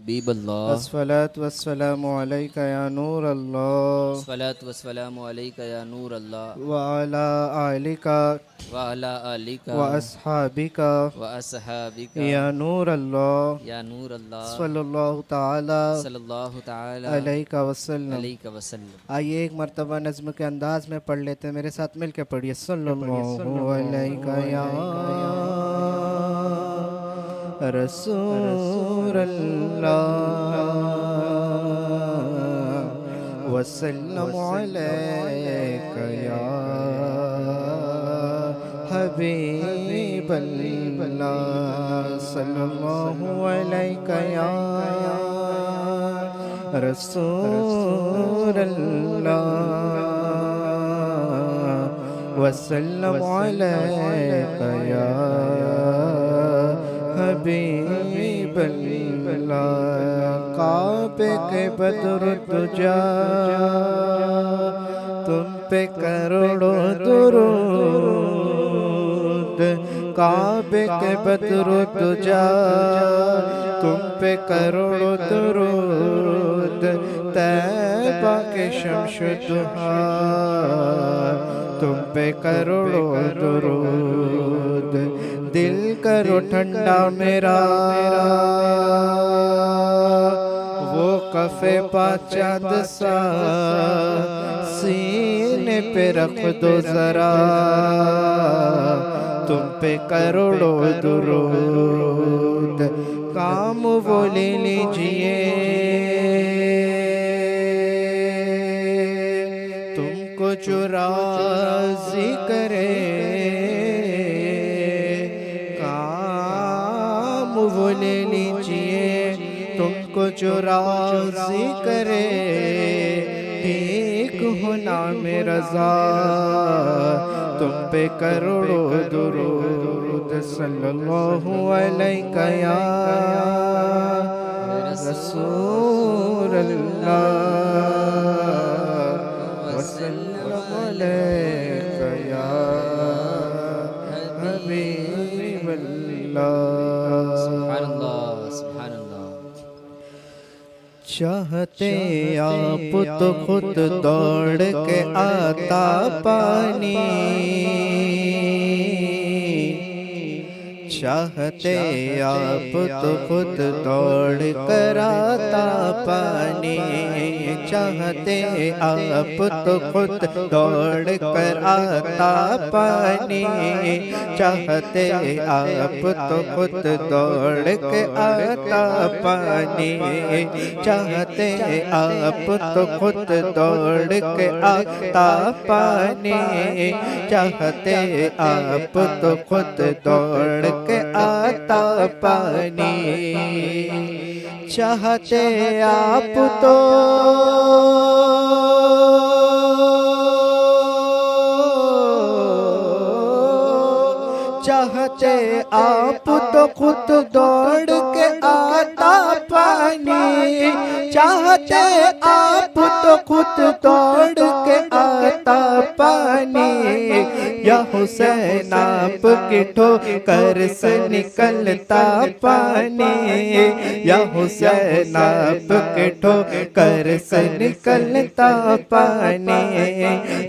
हबीब अल्लाह। अस्सलातु वस्सलामु अलैका या नूर अल्लाह अस्सलातु वस्सलामु अलैका या नूर अल्लाह व अला आलिका व अला आलिका व अस्हाबिका व अस्हाबिका या नूर अल्लाह या नूर अल्लाह सल्लल्लाहु ताला सल्लल्लाहु ताला अलैका वसल्लम। अलैका वसल्लम। आइए एक मर्तबा नज़्म के अंदाज में पढ़ लेते हैं, मेरे साथ मिल के पढ़िए। सल्लल्लाहु अलैका या रसूल अल्लाह वसल्लम अलैका या हबीब अल्लाह सल्लल्लाहु अलैका या रसूल अल्लाह वसल्लम अलैका या हबीब अल्लाह। काबे के बदर तुझा तुम पे करोड़ों दुरूद, काबे के बदर तुझा तुम पे करोड़ों दुरूद, तैबा के शम्स दुहा तुम पे करोड़ों दुरूद। दिल करो ठंडा मेरा वो कफे पाचाद सा, सीने पे रख दो जरा तुम पे करोड़ों दुरूद। काम वो ले लीजिए तुमको जो राज़ी करे, काम वो ले लीजिए तुमको जो राज़ी करे। ठीक होना मेरा रज़ा तुम पे करोड़ों दुरूद। सल्लल्लाहु अलैका या रसूल अल्लाह वसल्लम अलैका या हबीब अल्लाह। सुभान अल्लाह, सुभान अल्लाह। चाहते आप तो खुद दौड़ के आता पानी, चाहते आप तो खुद दौड़ कर आता पानी, चाहते आप तो खुद दौड़ कर आता पानी, चाहते आप तो खुद दौड़ के आता पानी, चाहते आप तो खुद दौड़ के आता पानी, चाहते आप तो खुद दौड़ के आता पानी, चाहते आप तो चाहते आप तो खुद दौड़ के आता पानी, चाहते आप तो खुद दौड़ के आता पानी। या हुसैन आप की ठोकर से निकलता पानी, या हुसैन आप की ठोकर से निकलता पानी,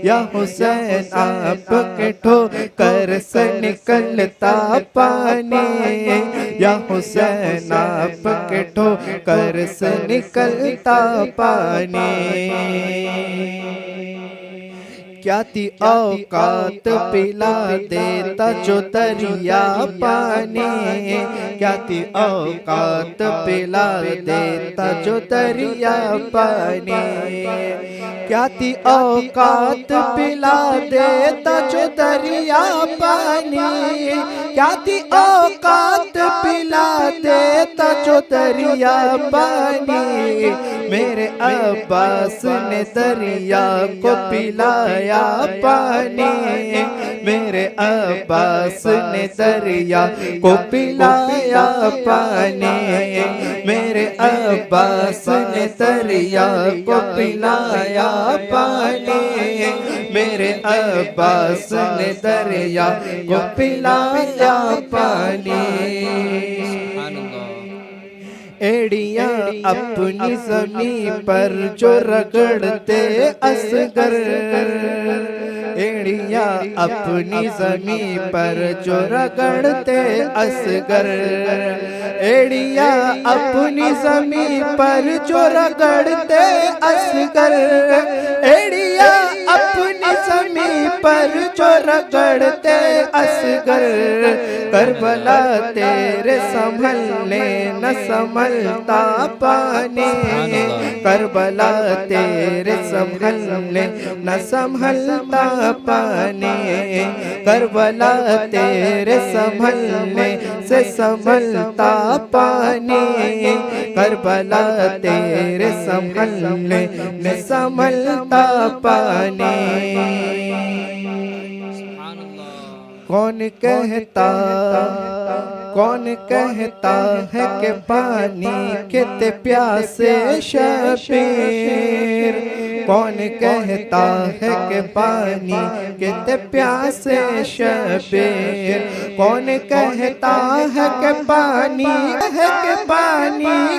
या हुसैन आप की ठोकर से निकलता पानी, या हुसैन आप के ठोकर से निकलता पानी। क्या थी औकात पिला देता जो दरिया पानी, क्या थी औकात पिला देता जो दरिया पानी, क्या थी औकात पिला देता जो दरिया पानी, क्या थी औकात पिला देता जो दरिया पानी। मेरे अब्बास ने दरिया को पिलाया पानी, मेरे अब्बास ने दरिया को पिलाया पानी, मेरे अब्बास ने दरिया को पिलाया पानी, मेरे अब्बास ने दरिया को पिलाया पानी। एड़ियां अपनी ज़मीं पर जो रगड़ते असगर, एड़ियां अपनी ज़मीं पर जो रगड़ते असगर, एड़ियां अपनी ज़मीं पर जो रगड़ते असगर, एड़ियां अपनी ज़मीं पर जो रगड़ते असगर, करबला तेरे संभलने न संभलता पानी, करबला तेरे संभलने न संभलता पानी, करबला तेरे संभलने से संभलता पानी, करबला तेरे संभलने से संभलता पानी। कौन कहता है कि पानी के ते प्यासे शबीर, कौन कहता है कि पानी के ते प्यासे शबीर, कौन कहता है कि पानी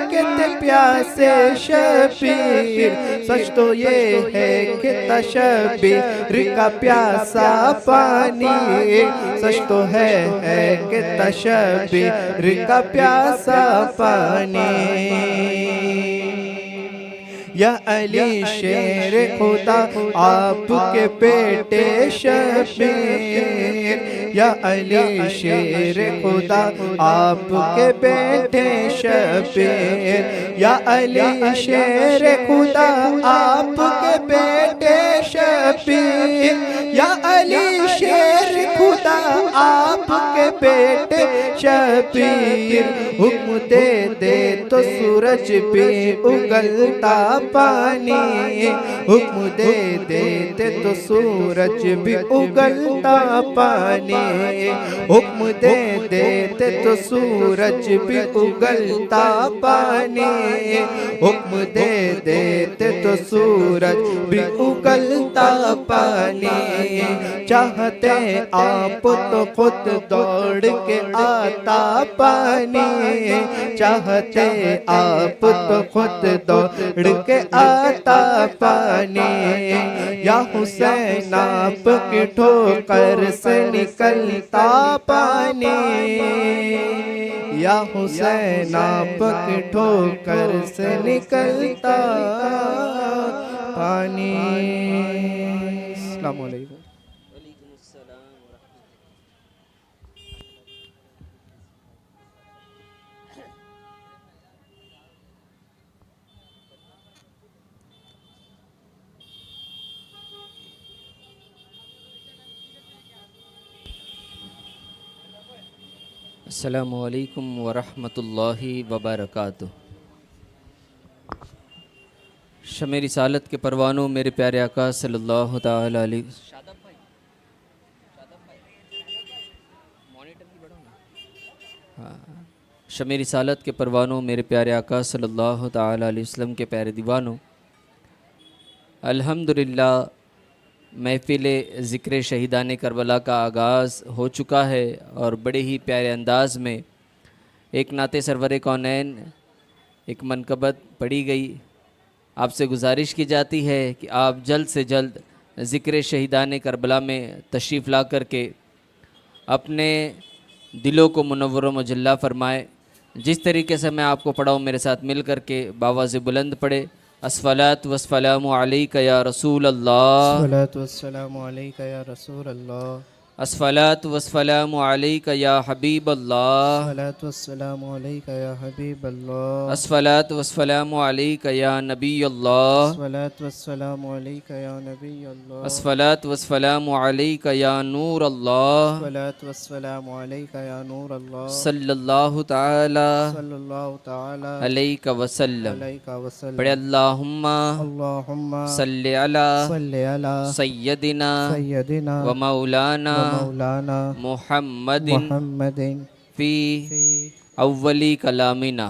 के ते प्यासे शबीर, सच तो ये है कि तशबीर का प्यासा पानी, सच तो है कि तशबीर का प्यासा पानी। या अली शेर खुदा आपके बेटे शबीर, या अली शेर खुदा आपके बेटे शबीर, या अली शेर खुदा आपके बेटे शबीर, या अली शेर खुदा आपके बेटे शबीर, हुक्म दे दे तो सूरज भी उगलता पानी, हुक्म दे देते तो सूरज भी उगलता पानी, हुक्म दे देते तो सूरज भी उगलता पानी, हुक्म दे देते तो सूरज भी उगलता पानी। चाहते आप तो खुद दौड़ के आता पानी, चाहते आप तो खुद दौड़ के आता पानी, या हुसैन आप की ठोकर से निकलता पानी, या हुसैन आप की ठोकर से निकलता पानी। अस्सलामु अलैकुम। अस्सलामु अलैकुम वरहमतुल्लाहि वबरकातुह। शमे रिसालत के परवानों मेरे प्यारे आका सल्लल्लाहु ताला अलैहि शमे रिसालत के परवानों मेरे प्यारे आका सल्लल्लाहु ताला अलैहि वसल्लम के प्यारे दीवानों, अल्हम्दुलिल्लाह महफ़िल ज़िक्र शहीदान करबला का आगाज़ हो चुका है और बड़े ही प्यारे अंदाज़ में एक नाते सरवर कौनैन एक मनकबत पढ़ी गई। आपसे गुजारिश की जाती है कि आप जल्द से जल्द ज़िक्र शहीदान करबला में तशरीफ़ ला करके अपने दिलों को मुनव्वर व मुजल्ला फ़रमाएँ। जिस तरीके से मैं आपको पढ़ाऊँ मेरे साथ मिल कर के बावाज़ बुलंद पढ़े। अस्सलातु वस्सलामु अलैका या रसूल अल्लाह, अस्सलातु वस्सलामु अलैका या रसूल अल्लाह, अस्सलातु वस्सलामु अलैका या हबीब अल्लाह, अस्सलातु वस्सलामु अलैका या हबीब अल्लाह, अस्सलातु वस्सलामु अलैका या नबी अल्लाह, अस्सलातु वस्सलामु अलैका या नबी अल्लाह, अस्सलातु वस्सलामु अलैका या नूर अल्लाह, अस्सलातु वस्सलामु अलैका या नूर अल्लाह, सल्लल्लाहु ताला सल्लल्लाहु ताला अलैका वसल्लम। अलैका वसल्लम। पढ़े अल्लाहुम्मा अल्लाहुम्मा सल्लि अला सल्लि अला सय्यदिना सय्यदिना व मौलाना मौलाना मुहम्मदिन मुहम्मदिन फी अव्वली कलामिना।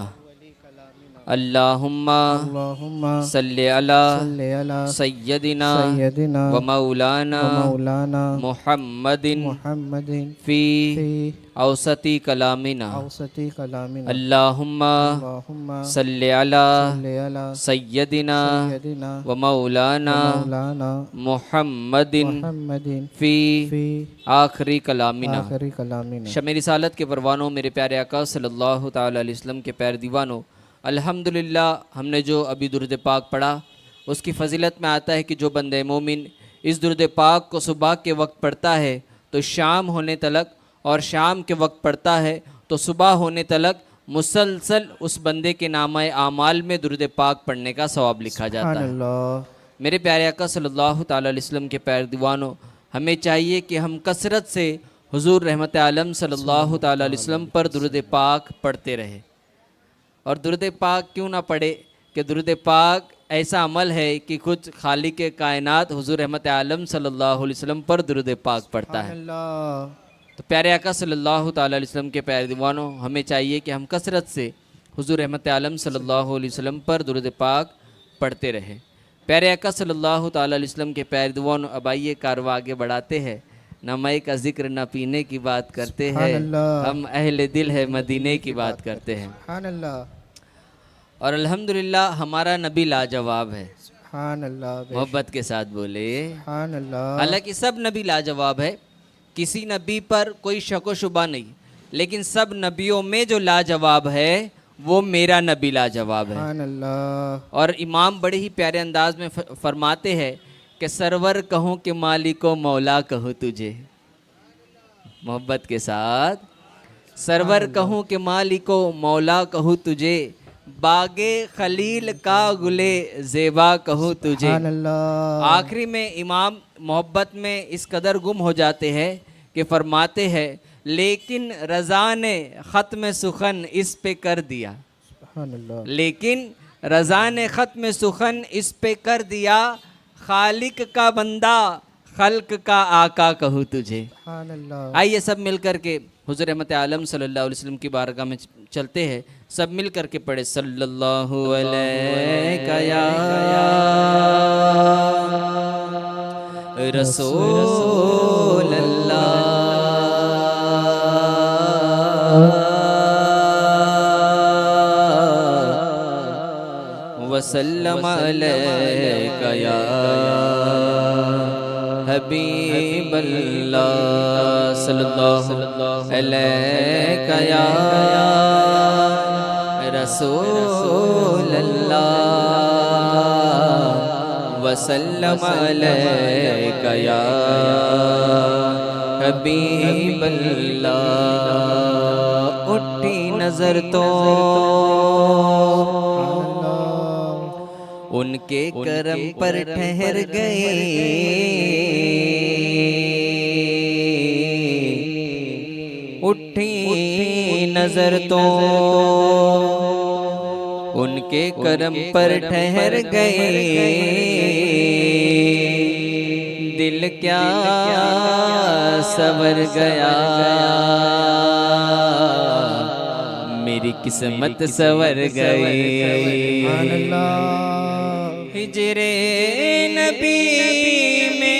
अल्लाहुम्मा अल्लाहुम्मा सल्ली अला सल्लि अला सय्यदिना सय्यदिना व मौलाना व मौलाना मुहम्मदिन मुहम्मदिन फ़ी फी औसती कलामिना औसती कलामिना अल्लाहुम्मा अल्लाहुम्मा सल्ली अला सल्लि अला सय्यदिना सय्यदिना व मौलाना व मौलाना मुहम्मदिन मुहम्मदिन फ़ी फी आखिरी कलामिना। आखिरी कलामिना। शमे रिसालत के परवानों, मेरे प्यारे आका सल्लल्लाहु ताला अलैहि वसल्लम के प्यारे दीवानों, अल्हम्दुलिल्लाह हमने जो अभी दुरूद पाक पढ़ा उसकी फ़जीलत में आता है कि जो बंदे मोमिन इस दुरूद पाक को सुबह के वक्त पढ़ता है तो शाम होने तलक, और शाम के वक्त पढ़ता है तो सुबह होने तलक मुसलसल उस बंदे के नामे आमाल में दुरूद पाक पढ़ने का सवाब लिखा जाता है। सुभानअल्लाह। मेरे प्यारे आका सल्लल्लाहु ताला अलैहि वसल्लम के प्यारे दीवानों, हमें चाहिए कि हम कसरत से हुजूर रहमत आलम सल्लल्लाहु ताला अलैहि वसल्लम पर दुरूद पाक पढ़ते रहे। और दुरूद पाक क्यों ना पढ़े कि दुरूद पाक ऐसा अमल है कि कुछ खालिक के कायनात हुजूर रहमत आलम सल्लल्लाहु अलैहि वसल्लम पर दुरूद पाक पढ़ता है। सुभानअल्लाह। तो प्यारे आका सल्लल्लाहु ताला अलैहि वसल्लम के प्यारे दीवानों, हमें चाहिए कि हम कसरत से हुजूर रहमत आलम सल्लल्लाहु अलैहि वसल्लम पर दुरूद पाक पढ़ते रहें। प्यारे आका सल्लल्लाहु ताला अलैहि वसल्लम के प्यारे दीवानों, अब आइए कारवा आगे बढ़ाते हैं। न मई का जिक्र न पीने की बात करते हैं, सुभानअल्लाह। हम अहले दिल है मदीने की बात करते हैं। सुभानअल्लाह। और अल्हम्दुलिल्लाह हमारा नबी लाजवाब है। सुभानअल्लाह। मोहब्बत के साथ बोले। सुभानअल्लाह। हालांकि सब नबी लाजवाब है, किसी नबी पर कोई शक व शुबा नहीं, लेकिन सब नबियों में जो लाजवाब है वो मेरा नबी लाजवाब है। सुभानअल्लाह। और इमाम बड़े ही प्यारे अंदाज में फरमाते हैं कि सरवर कहूँ कि मालिको मौला कहूँ तुझे। मोहब्बत के साथ सरवर कहूँ कि मालिको मौला कहूँ तुझे, बागे खलील का गुले ज़ेबा कहूँ तुझे। सुभानअल्लाह। आखिरी में इमाम मोहब्बत में इस कदर गुम हो जाते हैं कि फरमाते हैं लेकिन रज़ा ने ख़त्म सुखन इस पे कर दिया। सुभानअल्लाह। लेकिन रज़ा ने ख़त्म सुखन इस पे कर दिया, खालिक का बंदा खल्क का आका कहूँ तुझे। सुभानअल्लाह। आइए सब मिल कर के हुज़ूर रहमत आलम सल्लल्लाहु अलैहि वसल्लम की बारगाह में चलते हैं। सब मिल कर के पढ़े सल्लल्लाहु अलैहि या रसूल अल्लाह वसल्लम अलैका या हबीब अल्लाह सल्लल्लाहु अलैका या रसूल अल्लाह वसल्लम अलैका या हबीब अल्लाह। उठी नजर तो उनके करम पर ठहर गए, उठी नजर तो उनके करम पर ठहर गए, दिल क्या सवर गया, मेरी किस्मत सवर गई। हिजरे नबी में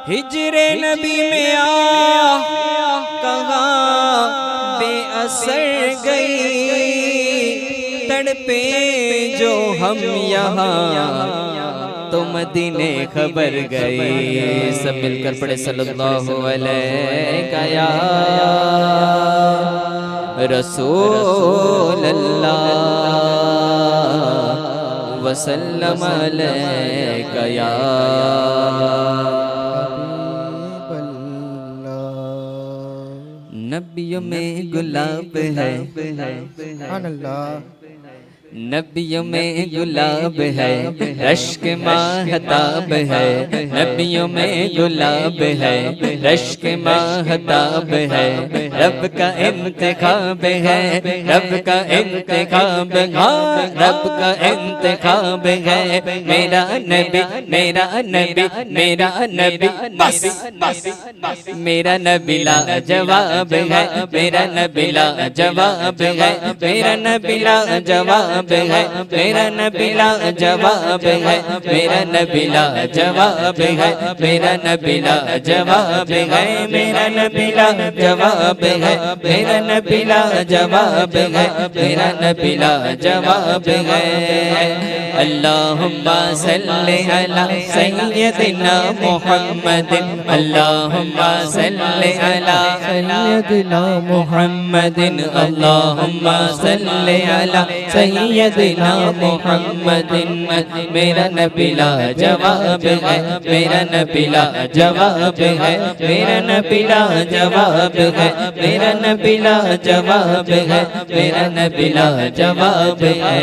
हिजरे नबी में कहाँ बेअसर गई, तड़पे जो हम यहाँ तो मदीने खबर गई। सब मिलकर पढ़े सल्लल्लाहु अलैका या रसूल अल्लाह वसल्लम अलैका या नबियों में गुलाब है, नबियों में गुलाब है, रश्क माहताब है। नबियों में गुलाब है, रश्क माहताब है। रब का इंतखाब है, रब का इंतखाब, हाँ रब का इंतखाब है। मेरा नबी, मेरा नबी, मेरा नबी, बस मेरा नबी ला जवाब है, मेरा नबी ला जवाब है, मेरा नबी ला जवाब है, मेरा नबी ला जवाब है, मेरा नबी ला जवाब है, मेरा नबी ला जवाब है, मेरा नबी ला जवाब है, मेरा नबी ला जवाब है, मेरा नबी ला जवाब है। अल्लाहुम्मा सल्ली अला सय्यदिना मुहम्मदिन, अल्लाहुम्मा सल्ली अला सय्यदिना मुहम्मदिन, अल्लाहुम्मा सल्ली अला सय्यदिना मुहम्मदिन। मेरा नबी ला जवाब है, मेरा नबी ला जवाब है, मेरा नबी ला जवाब है, मेरा नबी ला जवाब है, मेरा नबी ला जवाब है।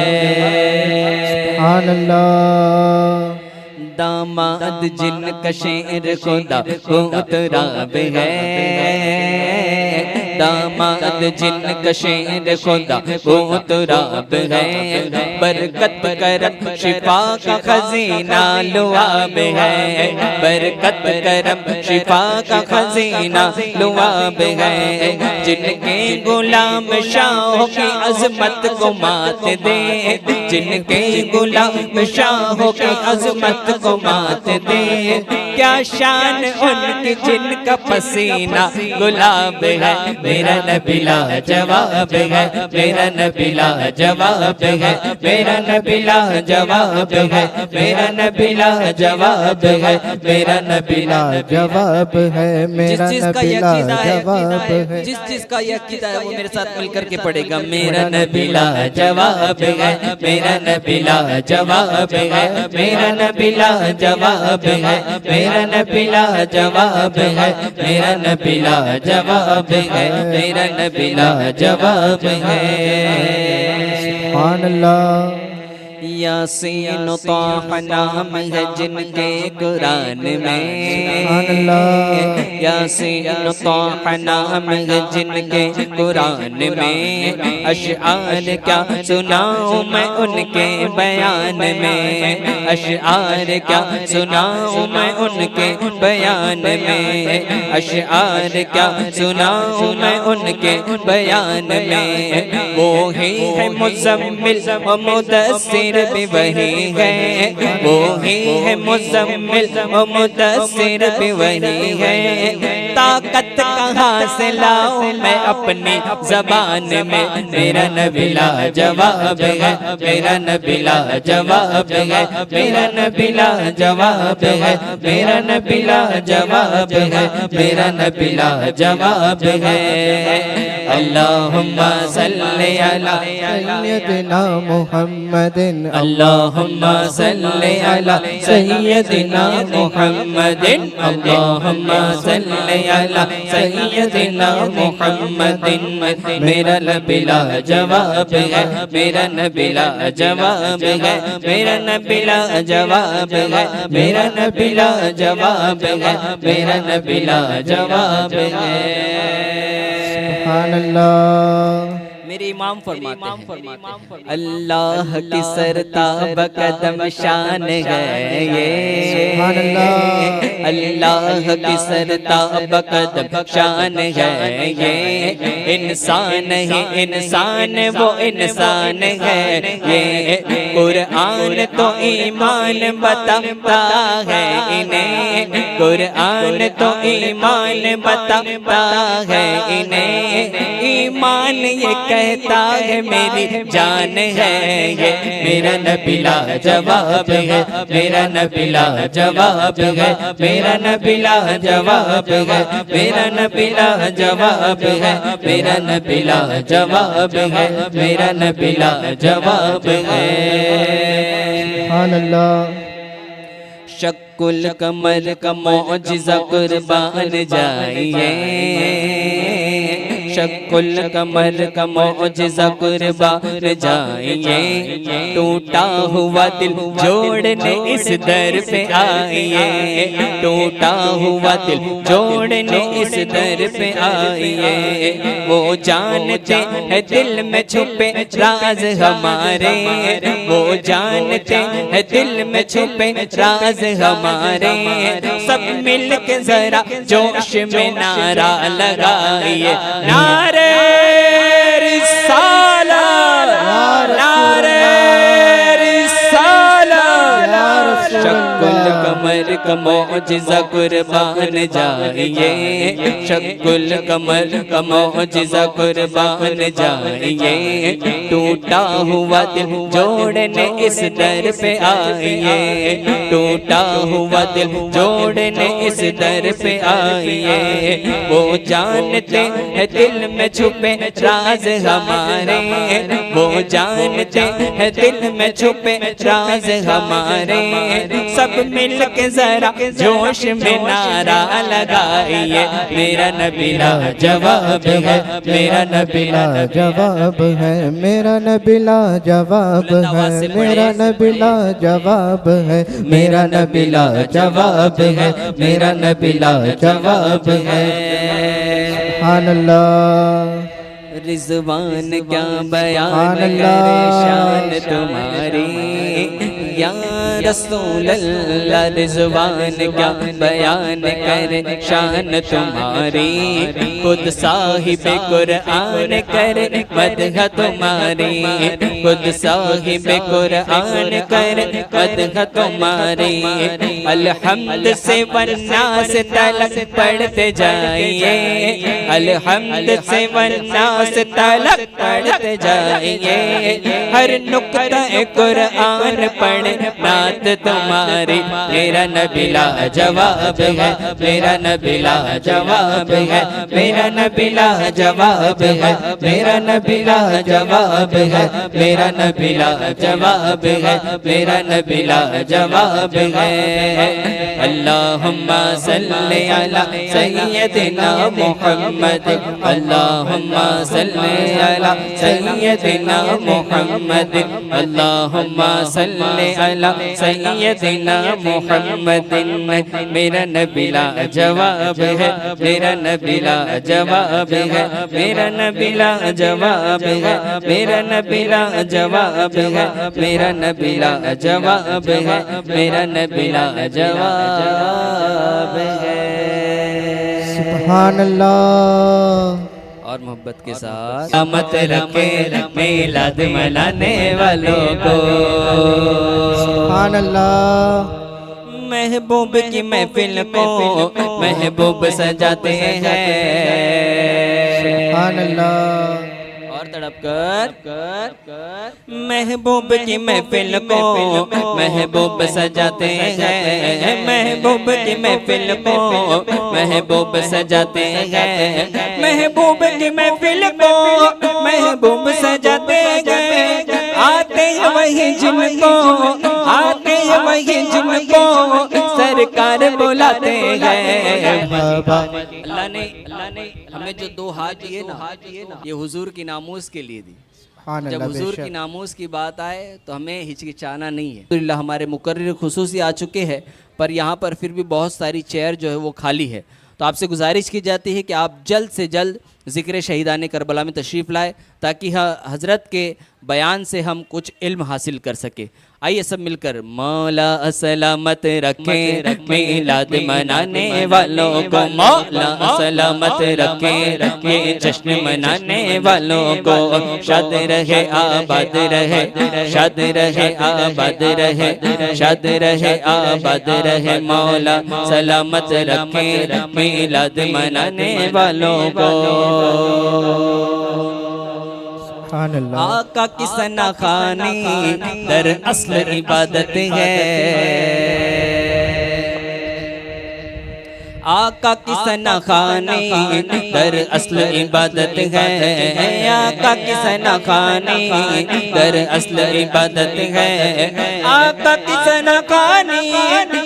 सुभान अल्लाह। दामाद जिनका शेर खुदा को उतराब है, दामाद जिनका शेर खुदा को उतराब है। बरकत करम शिफा का खजीना लुआब है, बरकत करम शिफा का खजीना लुआब है। जिनके गुलाम शाहों की अजमत को मात दे, जिनके गुलाम शाहों की अजमत को मात दे। क्या शान उनकी जिनका पसीना गुलाब है। मेरा नबी ला जवाब है, मेरा नबी ला जवाब है, मेरा नबी ला जवाब है, मेरा नबी ला जवाब है, मेरा नबी ला जवाब है, मेरा नबी ला जवाब है। जिस जिसका यह अकीदा है वो मेरे साथ मिलकर के पढ़ेगा। मेरा नबी ला जवाब है, मेरा नबी ला जवाब है, मेरा नबी ला जवाब है, मेरा नबी ला जवाब है, मेरा नबी ला जवाब है, मेरा नबी ला जवाब है। सुभान अल्लाह। यासीन ताहा नाम है जिनके कुरान में, यासीन ताहा नाम है जिनके कुरान में। अशआर क्या सुनाऊं मैं उनके बयान में, अशआर क्या सुनाऊं मैं उनके बयान में, अशआर क्या सुनाऊं मैं उनके बयान में। वो ही है मुज़म्मिल व मुदस्सिर भी वही है, वो ही है मुज़म्मिल व मुदस्सिर भी वही है। ताकत कहाँ से लाऊं मैं अपनी ज़बान में। मेरा नबी ला जवाब है, मेरा नबी ला जवाब है, मेरा नबी ला जवाब है, मेरा नबी ला जवाब है, मेरा नबी ला जवाब है। अल्लाहुम्मा सल्ली अला सय्यदिना मुहम्मदिन, अल्लाहुम्मा सल्ली अला सय्यदिना मुहम्मदिन, अल्लाहुम्मा सल्ली अला सय्यदिना मुहम्मदिन। मेरा नबी ला जवाब है, मेरा नबी ला जवाब है, मेरा नबी ला जवाब है, मेरा नबी ला जवाब है, मेरा नबी ला जवाब है। सुभान अल्लाह। मेरे इमाम फरमाते हैं, अल्लाह की सरताब कदम शान है ये, सुभान अल्लाह। अल्लाह की सरताब कदम शान है ये। इंसान ही इंसान वो इंसान है ये। कुरान तो ईमान बताता है इन्हें, कुरान तो ईमान बताता है इन्हें। ईमान ये कहता है मेरी जान है ये। मेरा नबी ला जवाब है, मेरा नबी ला जवाब है, मेरा नबी ला जवाब है, मेरा नबी ला जवाब है, मेरा नबी ला जवाब है, मेरा नबी ला जवाब है। सुभान अल्लाह। शक्कुल कमर का मौजिज़ा कुर्बान जाइए, शक्कुल कमर का मौजिज़ा कुर्बान जाइए, टूटा हुआ दिल जोड़ने इस दर पे आइए, टूटा हुआ दिल जोड़ने इस दर पे आइए। वो जानते हैं दिल में छुपे राज हमारे, वो जानते हैं दिल में छुपे राज हमारे। सब मिल के जरा जोश में नारा लगाइए, नारे रिसालत, नारे रिसालत। शक्कुल कमर का मौजिज़ा कुर्बान जाइए, शक्कुल कमर का मौजिज़ा कुर्बान जाइए। टूटा हुआ दिल जोड़ने इस दर पे आइए, टूटा हुआ दिल जोड़ने इस दर पे आइए। वो जानते हैं दिल में छुपे राज हमारे, वो जानते हैं दिल में छुपे राज हमारे। सब मिल के जरा जोश में नारा लगाइए, मेरा नबी लाजवाब है, मेरा नबी जवाब है, मेरा नबी लाजवाब है, मेरा नबी लाजवाब है, मेरा नबी लाजवाब है, मेरा नबी लाजवाब है। सुभान अल्लाह। रिज़वान क्या बयान करे शान तुम्हारी, या रसूल अल्लाह। रिज़वान क्या बयान करे शान तुम्हारी, खुद साहिब कुरआन करे मदह तुम्हारी, खुद साहिब कुरआन करे मदह तुम्हारी। अलहम्द से वन्नास तलक पढ़ते जाइए, अलहम्द से वन्नास तलक पढ़ते जाइए। हर नुक्ता कुरआन पढ़े नात तुम्हारी, मेरा नबी लाजवाब है, मेरा नबी लाजवाब है, मेरा नबी लाजवाब है, मेरा नबी लाजवाब है, मेरा नबी लाजवाब है, मेरा नबी लाजवाब है। अल्लाहुम्मा सल्ली अला सय्यदिना मुहम्मद, अल्लाहुम्मा सल्ली अला सय्यदिना मुहम्मद, अल्लाहुम्मा सल्ली अला सय्यदिना मुहम्मद। मेरा नबी लाजवाब है, मेरा नबी लाजवाब है, मेरा नबी लाजवाब है, मेरा नबी लाजवाब है, मेरा नबी लाजवाब है, मेरा नबी लाजवाब है। सुभान अल्लाह। और मोहब्बत के साथ मत रखे मिलाद मनाने वालों को। सुभान अल्लाह। महबूब की महफिल को महबूब सजाते हैं। सुभान अल्लाह। और तड़प कर महबूब की महफिल को महबूब सजाते हैं, महबूब की महफिल को महबूब सजाते हैं, महबूब की महफिल को महबूब सजाते हैं। आते हैं वही जिनको, आते हैं वही जिनको सरकार बुलाते हैं। अल्लाह ने हमें जो दो हाथ दिए ना, ये हुजूर की नामूस के लिए दी। जब हुजूर की नामूस की बात आए तो हमें हिचकिचाना नहीं है। अल्हम्दुलिल्लाह हमारे मुकर्रिर खुसूसी आ चुके हैं, पर यहाँ पर फिर भी बहुत सारी चेयर जो है वो खाली है। तो आपसे गुजारिश की जाती है कि आप जल्द से जल्द ज़िक्र शहीदान करबला में तशरीफ़ लाए, ताकि हज़रत के बयान से हम कुछ इल्म हासिल कर सके। आइए सब मिलकर मौला सलामत रखे मिलाद मनाने वालों को, मौला सलामत रखे जश्न मनाने वालों को। शाद रहे आबाद रहे, शाद रहे आबाद रहे, शाद रहे आबाद रहे। मौला सलामत रखे मिलाद मनाने वालों को। आका की सना खानी दर असल इबादत है, आका की सना खानी दर असल इबादत है, आका की सना खानी दर असल इबादत है, आका की सना खानी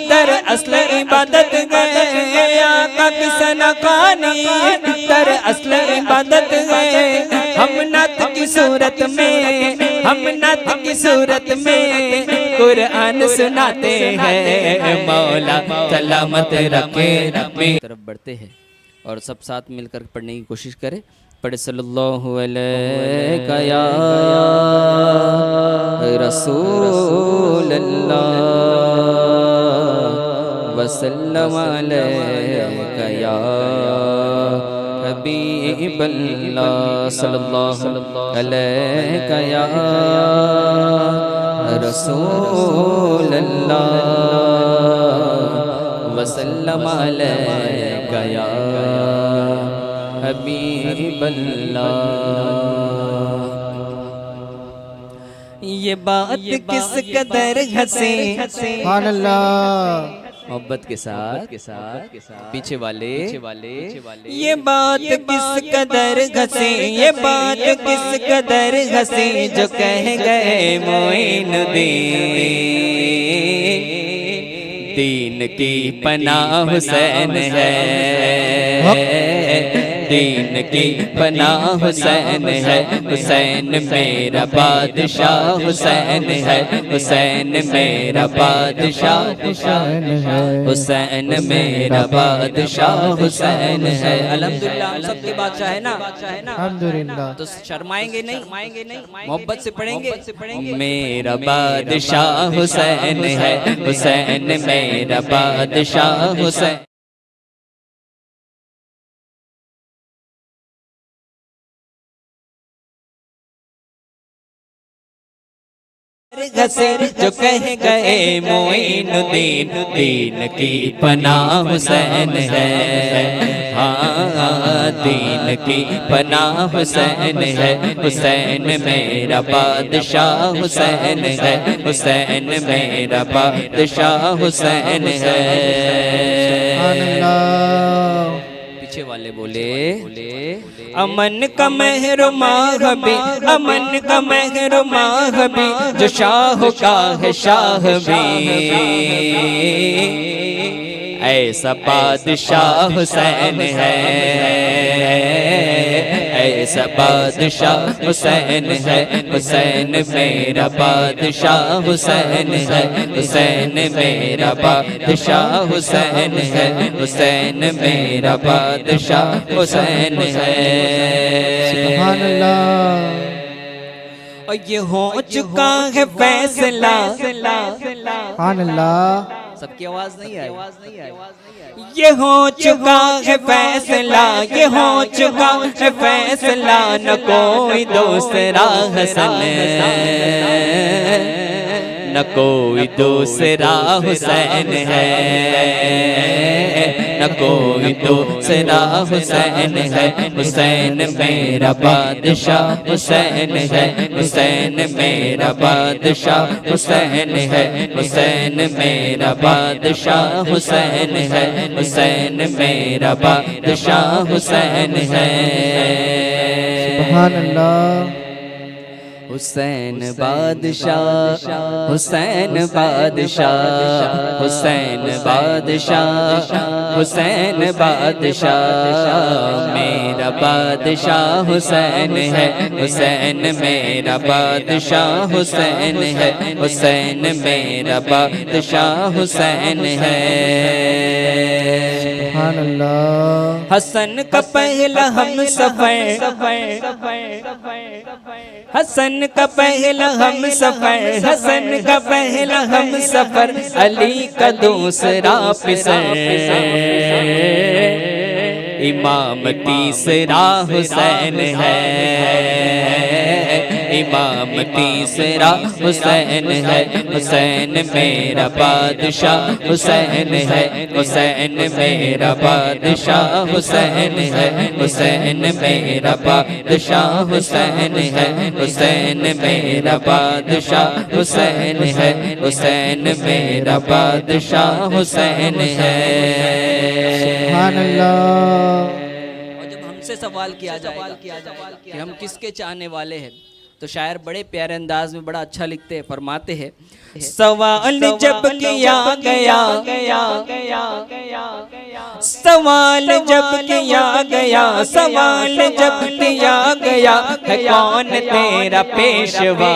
दर असल इबादत है, आका की सना खानी तर असल इबादत है। हम नात की सूरत में, हम नात की सूरत में कुरान सुनाते हैं। मौला सलामत रखे। तरफ बढ़ते हैं और सब साथ मिलकर पढ़ने की कोशिश करें। पढ़े सल्लल्लाहु अलैहि या रसूल अल्लाह वसल्लम अलैका या हबीब अल्लाह सल्लल्लाहु अलैका या रसूल अल्लाह वसल्लम अलैका या हबीब अल्लाह। ये बात किस कदर हंसे सुभान अल्लाह। मोहब्बत के साथ पीछे वाले ये बात किस कदर हंसे, ये बात किस कदर हंसे जो कह गए मोइनुद्दीन। दीन की पनाह हुसैन है, दीन की पनाह हुसैन है। हुसैन मेरा बादशाह हुसैन है, हुसैन मेरा बादशाह हुसैन है, हुसैन मेरा बादशाह हुसैन है। अल्हम्दुलिल्लाह हम सबके बादशाह है ना, अल्हम्दुलिल्लाह। तो शर्माएंगे नहीं, मोहब्बत से पढ़ेंगे। मेरा बादशाह हुसैन है, हुसैन मेरा बादशाह हुसैन। जो कह गए मोइनुद्दीन, दीन की पनाह हुसैन है। हाँ दीन की पनाह हुसैन है, हुसैन मेरा बादशाह हुसैन है, हुसैन मेरा बादशाह हुसैन है। पीछे वाले बोले अमन का महरुमा हबी, अमन का महरुमा हबी जो शाह का है शाह भी। ऐसा बादशाह हुसैन है, ऐसा बादशाह हुसैन है, हुसैन मेरा बादशाह हुसैन है, हुसैन मेरा बादशाह हुसैन है, हुसैन मेरा बादशाह हुसैन है। सुभान अल्लाह। और ये हो चुका है फैसला। सुभान अल्लाह। सबकी आवाज नहीं आई। ये हो चुका है फैसला, ये हो चुका है फैसला, न कोई दूसरा हसन, न कोई दूसरा हुसैन है, न कोई दूसरा हुसैन है। हुसैन मेरा बादशाह हुसैन है, हुसैन मेरा बादशाह हुसैन है, हुसैन मेरा बादशाह हुसैन है, हुसैन मेरा बादशाह हुसैन है। सुभान अल्लाह। हुसैन बादशाह, हुसैन बादशाह, हुसैन बादशाह, हुसैन बादशाह मेरा बादशाह हुसैन है, हुसैन मेरा बादशाह हुसैन है, हुसैन मेरा बादशाह हुसैन है। सुभान अल्लाह। हसन का पहला हम सफर, हसन का पहला हम सफर, हसन का पहला हम सफर, अली का दूसरा पिसर, इमाम तीसरा हुसैन है, इमाम तीसरा हुसैन है। हुसैन मेरा बादशाह हुसैन है, हुसैन मेरा बादशाह हुसैन है, हुसैन मेरा बादशाह हुसैन है, हुसैन मेरा बादशाह हुसैन है, हुसैन मेरा बादशाह हुसैन है। सुभान अल्लाह। और जब हमसे सवाल किया जाएगा कि हम किसके चाहने वाले हैं, तो शायर बड़े प्यारे अंदाज में बड़ा अच्छा लिखते हैं, फरमाते हैं, सवाल जब किया गया, सवाल जब किया गया, सवाल जब किया गया, है कौन तेरा पेशवा,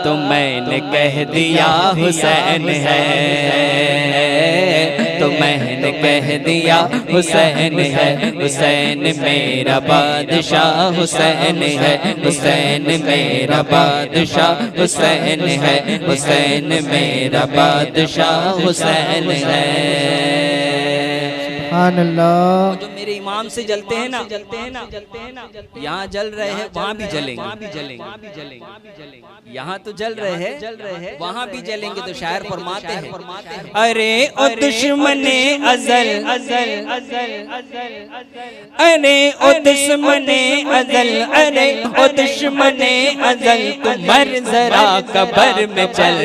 तो मैंने कह दिया हुसैन है, तो मैंने कह दिया हुसैन है, हुसैन मेरा बादशाह हुसैन है, हुसैन मेरा बादशाह हुसैन है, हुसैन मेरा बादशाह हुसैन है। सुभान अल्लाह। जो मेरे इमाम से जलते हैं ना, यहाँ जल रहे हैं वहाँ भी जलेंगे, यहाँ तो जल रहे हैं वहाँ भी जलेंगे। तो शायर फरमाते हैं, अरे ओ दुश्मने अज़ल, अरे ओ दुश्मने अज़ल, अरे ओ दुश्मने अज़ल, तू मर जरा कब्र में चल,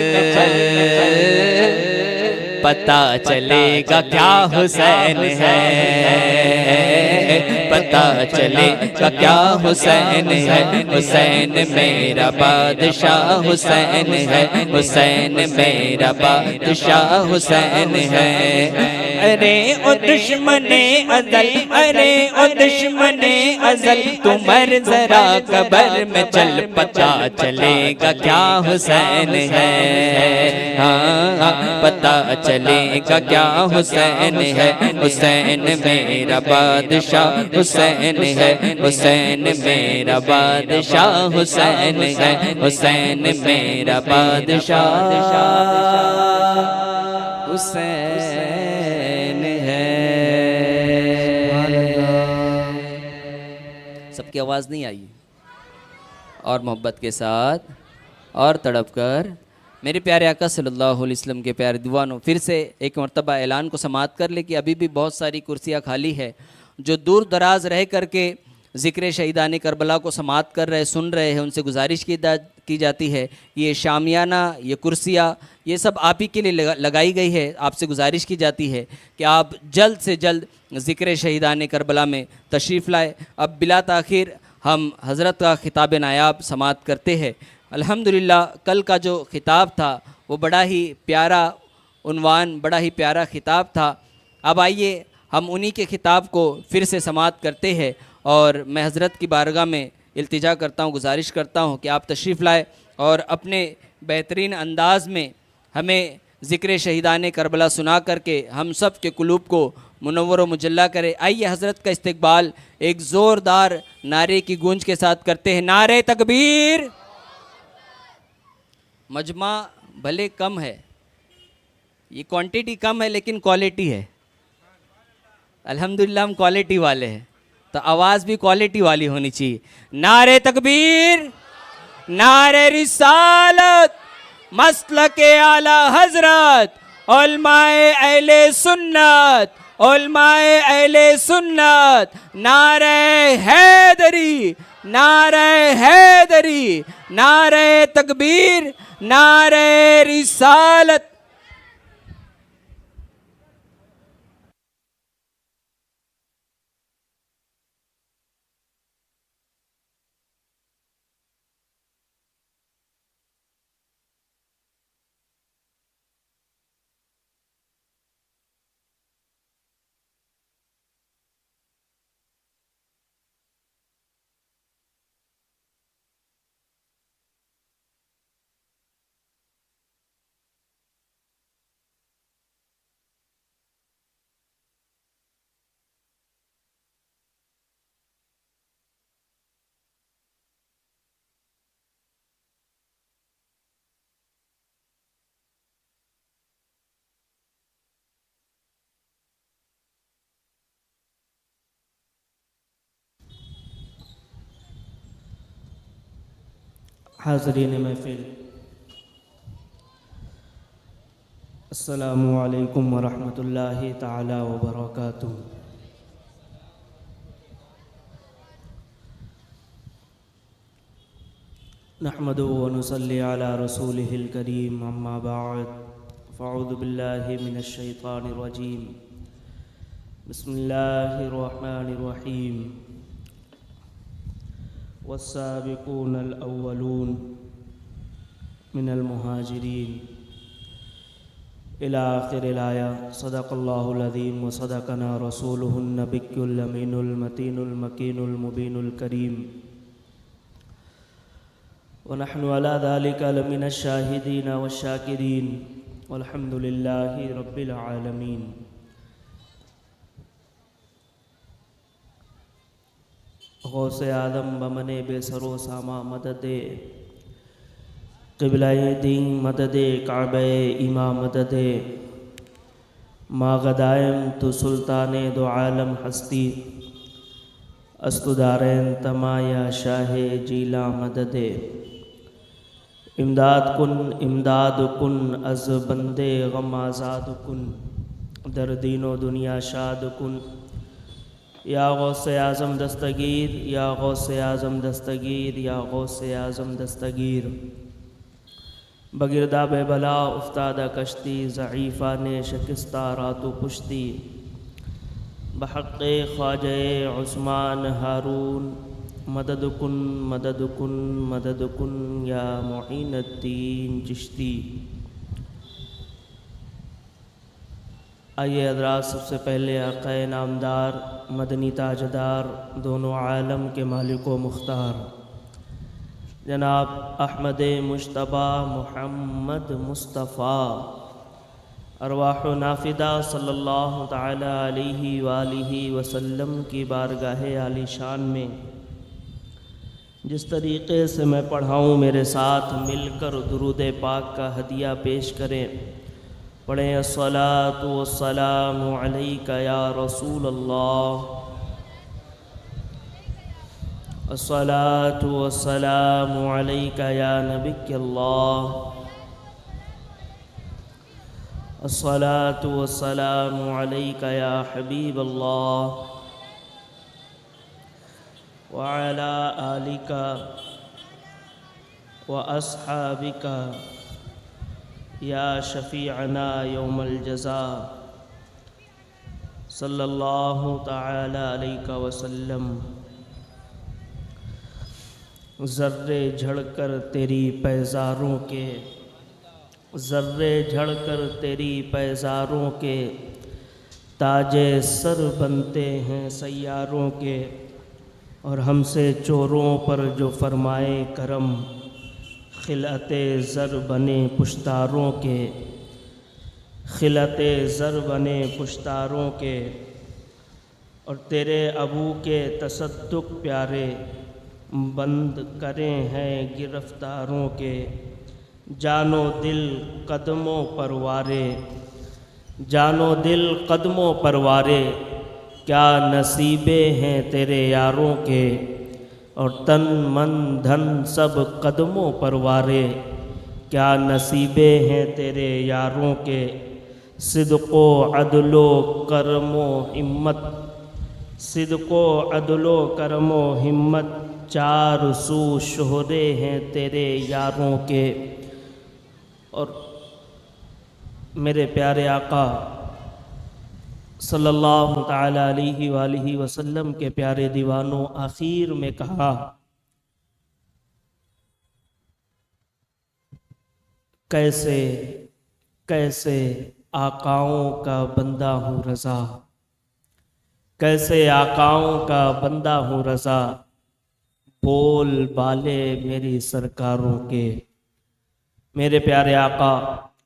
पता चलेगा क्या हुसैन है, पता चलेगा क्या हुसैन है, हुसैन मेरा बादशाह हुसैन है, हुसैन मेरा बादशाह हुसैन है। अरे ओ दुश्मने अज़ल, अरे ओ दुश्मने अज़ल, तू मर जरा कब्र में चल, पता चलेगा क्या हुसैन है, हाँ पता चलेगा क्या हुसैन है, हुसैन मेरा बादशाह हुसैन है, हुसैन मेरा बादशाह हुसैन है, हुसैन मेरा बादशाह हुसैन है। सबकी आवाज़ नहीं आई, और मोहब्बत के साथ और तड़प कर मेरे प्यारे आका सल्लल्लाहु अलैहि वसल्लम के प्यारे दीवानों, फिर से एक मर्तबा ऐलान को समाअत कर ले कि अभी भी बहुत सारी कुर्सियाँ खाली है। जो दूर दराज रह करके ज़िक्र शहीदान करबला को समाअत कर रहे, सुन रहे हैं, उनसे गुजारिश की जाती है, ये शामियाना, ये कुर्सियाँ, ये सब आप ही के लिए लगाई गई है। आपसे गुजारिश की जाती है कि आप जल्द से जल्द ज़िक्र शहीदान करबला में तशरीफ़ लाए। अब बिला ताख़ीर हम हज़रत का ख़िताब नायाब समाअत करते हैं। अल्हम्दुलिल्लाह कल का जो ख़िताब था वो बड़ा ही प्यारा उन्वान, बड़ा ही प्यारा ख़िताब था। अब आइए हम उन्हीं के ख़िताब को फिर से समाअत करते हैं, और मैं हज़रत की बारगाह में इल्तिजा करता हूँ, गुजारिश करता हूँ कि आप तशरीफ़ लाए और अपने बेहतरीन अंदाज़ में हमें ज़िक्र शहीदान करबला सुना करके हम सब के कुलूब को मुनव्वर व मुजल्ला करे। आइए हज़रत का इस्तकबाल एक ज़ोरदार नारे की गूंज के साथ करते हैं। नारे तकबीर। मजमा भले कम है, ये क्वांटिटी कम है लेकिन क्वालिटी है। अल्हम्दुलिल्लाह हम क्वालिटी वाले हैं, तो आवाज़ भी क्वालिटी वाली होनी चाहिए। नारे तकबीर, नारे रिसालत, मसलके आला हजरत, उलमाए अहले सुन्नत, उलमाए अहले सुन्नत, नारे हैदरी, नारे हैदरी, नारे तकबीर, नारे रिसालत। हाज़रीन महफ़िल, अस्सलामु अलैकुम व रहमतुल्लाहि ताला व बरकातुहू। नहमदुहु व नुसल्ली अला रसूलिहिल करीम, अम्मा बअद, फ़अऊज़ु बिल्लाहि मिनश शैतानिर रजीम, बिस्मिल्लाहिर रहमानिर रहीम। वस्साबिकून अल-अव्वलून मिनल मुहाजिरीन इला आखिरिल आया। सदक़ल्लाहुल अज़ीम व सदक़ना रसूलुहुन नबियुल अमीनुल मतीनुल मकीनुल मुबीनुल करीम व नहनु अला ज़ालिका लमिनश शाहिदीन वश्शाकिरीन वल्हम्दुलिल्लाहि रब्बिल आलमीन। गौसे आदम बमने बेसरो सामा मददे क़िबलाए दीन मददे काबे इमा मददे मागदायम तो सुल्तान दो आलम हस्ती अस्तुदारैन तमाया शाह जीला मददे इमदाद कुन अज़ बंदे गम आज़ाद कुन दर दीनो दुनिया शाद कुन या गौसे आज़म दस्तगीर या गौसे आज़म दस्तगीर या गौसे आज़म दस्तगीर। बगिरदा बेबला उफ्तादा कश्ती ज़ईफ़ा ने शिकस्ता रातु पुश्ती बहक़्क़े ख्वाजे उस्मान हारून मदद कुन मदद कुन मदद कुन या मुईनुद्दीन चिश्ती। आइए हज़रात, सबसे पहले आक़ाए नामदार मदनी ताजदार दोनों आलम के मालिक व मुख्तार जनाब अहमद मुश्तबा मोहम्मद मुस्तफ़ा अरवाह नाफिदा सल्लल्लाहु ताला अलैहि वालिहि वसल्लम की बारगाह आलीशान में जिस तरीक़े से मैं पढ़ाऊँ मेरे साथ मिलकर दुरूद पाक का हदिया पेश करें। पढ़ें अस्सलातु वस्सलामु अलैका या रसूल अल्लाह, अस्सलातु वस्सलामु अलैका या नबी अल्लाह, अस्सलातु वस्सलामु अलैका या हबीब अल्लाह व अला आलिका व अस्हाबिका या शफ़ीअना यौमल जज़ा सल्लल्लाहु ताला अलैका वसल्लम। ज़र्रे झड़कर तेरी पैज़ारों के, ज़र्रे झड़कर तेरी पैज़ारों के ताजे सर बनते हैं सैयारों के। और हमसे चोरों पर जो फरमाए करम खिलते ज़र बने पुश्तारों के, खिलते ज़र बने पुश्तारों के। और तेरे अबू के तसद्दुक़ प्यारे बंद करें हैं गिरफ्तारों के। जानो दिल कदमों पर वारे, जानो दिल कदमों पर वारे, क्या नसीबे हैं तेरे यारों के। और तन मन धन सब कदमों पर वारे, क्या नसीबे हैं तेरे यारों के। सिद्क़ो अदलो करमो हिम्मत, सिद्क़ो अदलो करमो हिम्मत, चार सू शोहरे हैं तेरे यारों के। और मेरे प्यारे आका सल्लल्लाहु ताला अलैहि वालिहि वसल्लम के प्यारे दीवानों, आखिर में कहा कैसे कैसे आकाओं का बंदा हूँ रज़ा, कैसे आकाओं का बंदा हूँ रज़ा, बोल बाले मेरी सरकारों के। मेरे प्यारे आका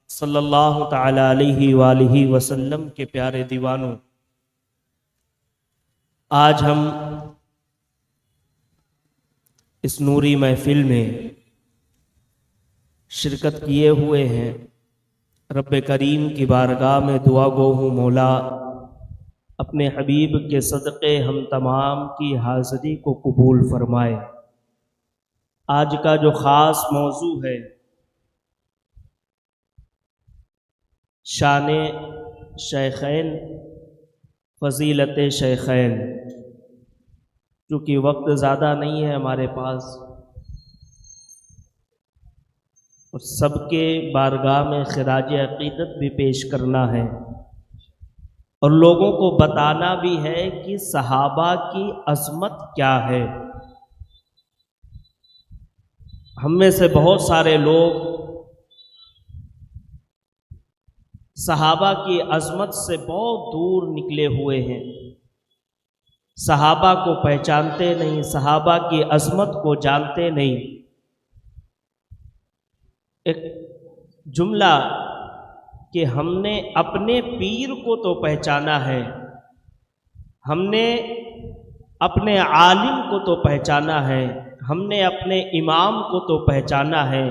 सल्लल्लाहु ताला अलैहि वालिहि वसल्लम के प्यारे दीवानों, आज हम इस नूरी महफिल में शिरकत किए हुए हैं। रब्बे करीम की बारगाह में दुआ गो हूँ मौला, अपने हबीब के सदक़े हम तमाम की हाज़री को कबूल फरमाए। आज का जो ख़ास मौजू है शान शेखैन, फ़ज़ीलत शेखैन। चूँकि वक्त ज़्यादा नहीं है हमारे पास और सबके बारगाह में खिराज अक़ीदत भी पेश करना है और लोगों को बताना भी है कि सहाबा की अज़मत क्या है। हम में से बहुत सारे लोग सहाबा की अजमत से बहुत दूर निकले हुए हैं, सहाबा को पहचानते नहीं, सहाबा की अजमत को जानते नहीं। एक जुमला कि हमने अपने पीर को तो पहचाना है, हमने अपने आलिम को तो पहचाना है, हमने अपने इमाम को तो पहचाना है,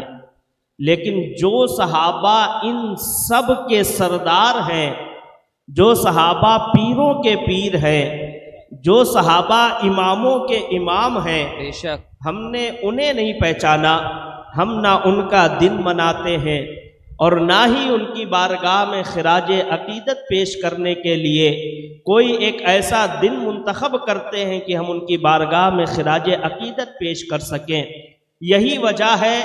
लेकिन जो सहाबा इन सब के सरदार हैं, जो सहाबा पीरों के पीर हैं, जो सहाबा इमामों के इमाम हैं, बेशक हमने उन्हें नहीं पहचाना। हम ना उनका दिन मनाते हैं और ना ही उनकी बारगाह में खिराज अकीदत पेश करने के लिए कोई एक ऐसा दिन मुंतखब करते हैं कि हम उनकी बारगाह में खिराज अकीदत पेश कर सकें। यही वजह है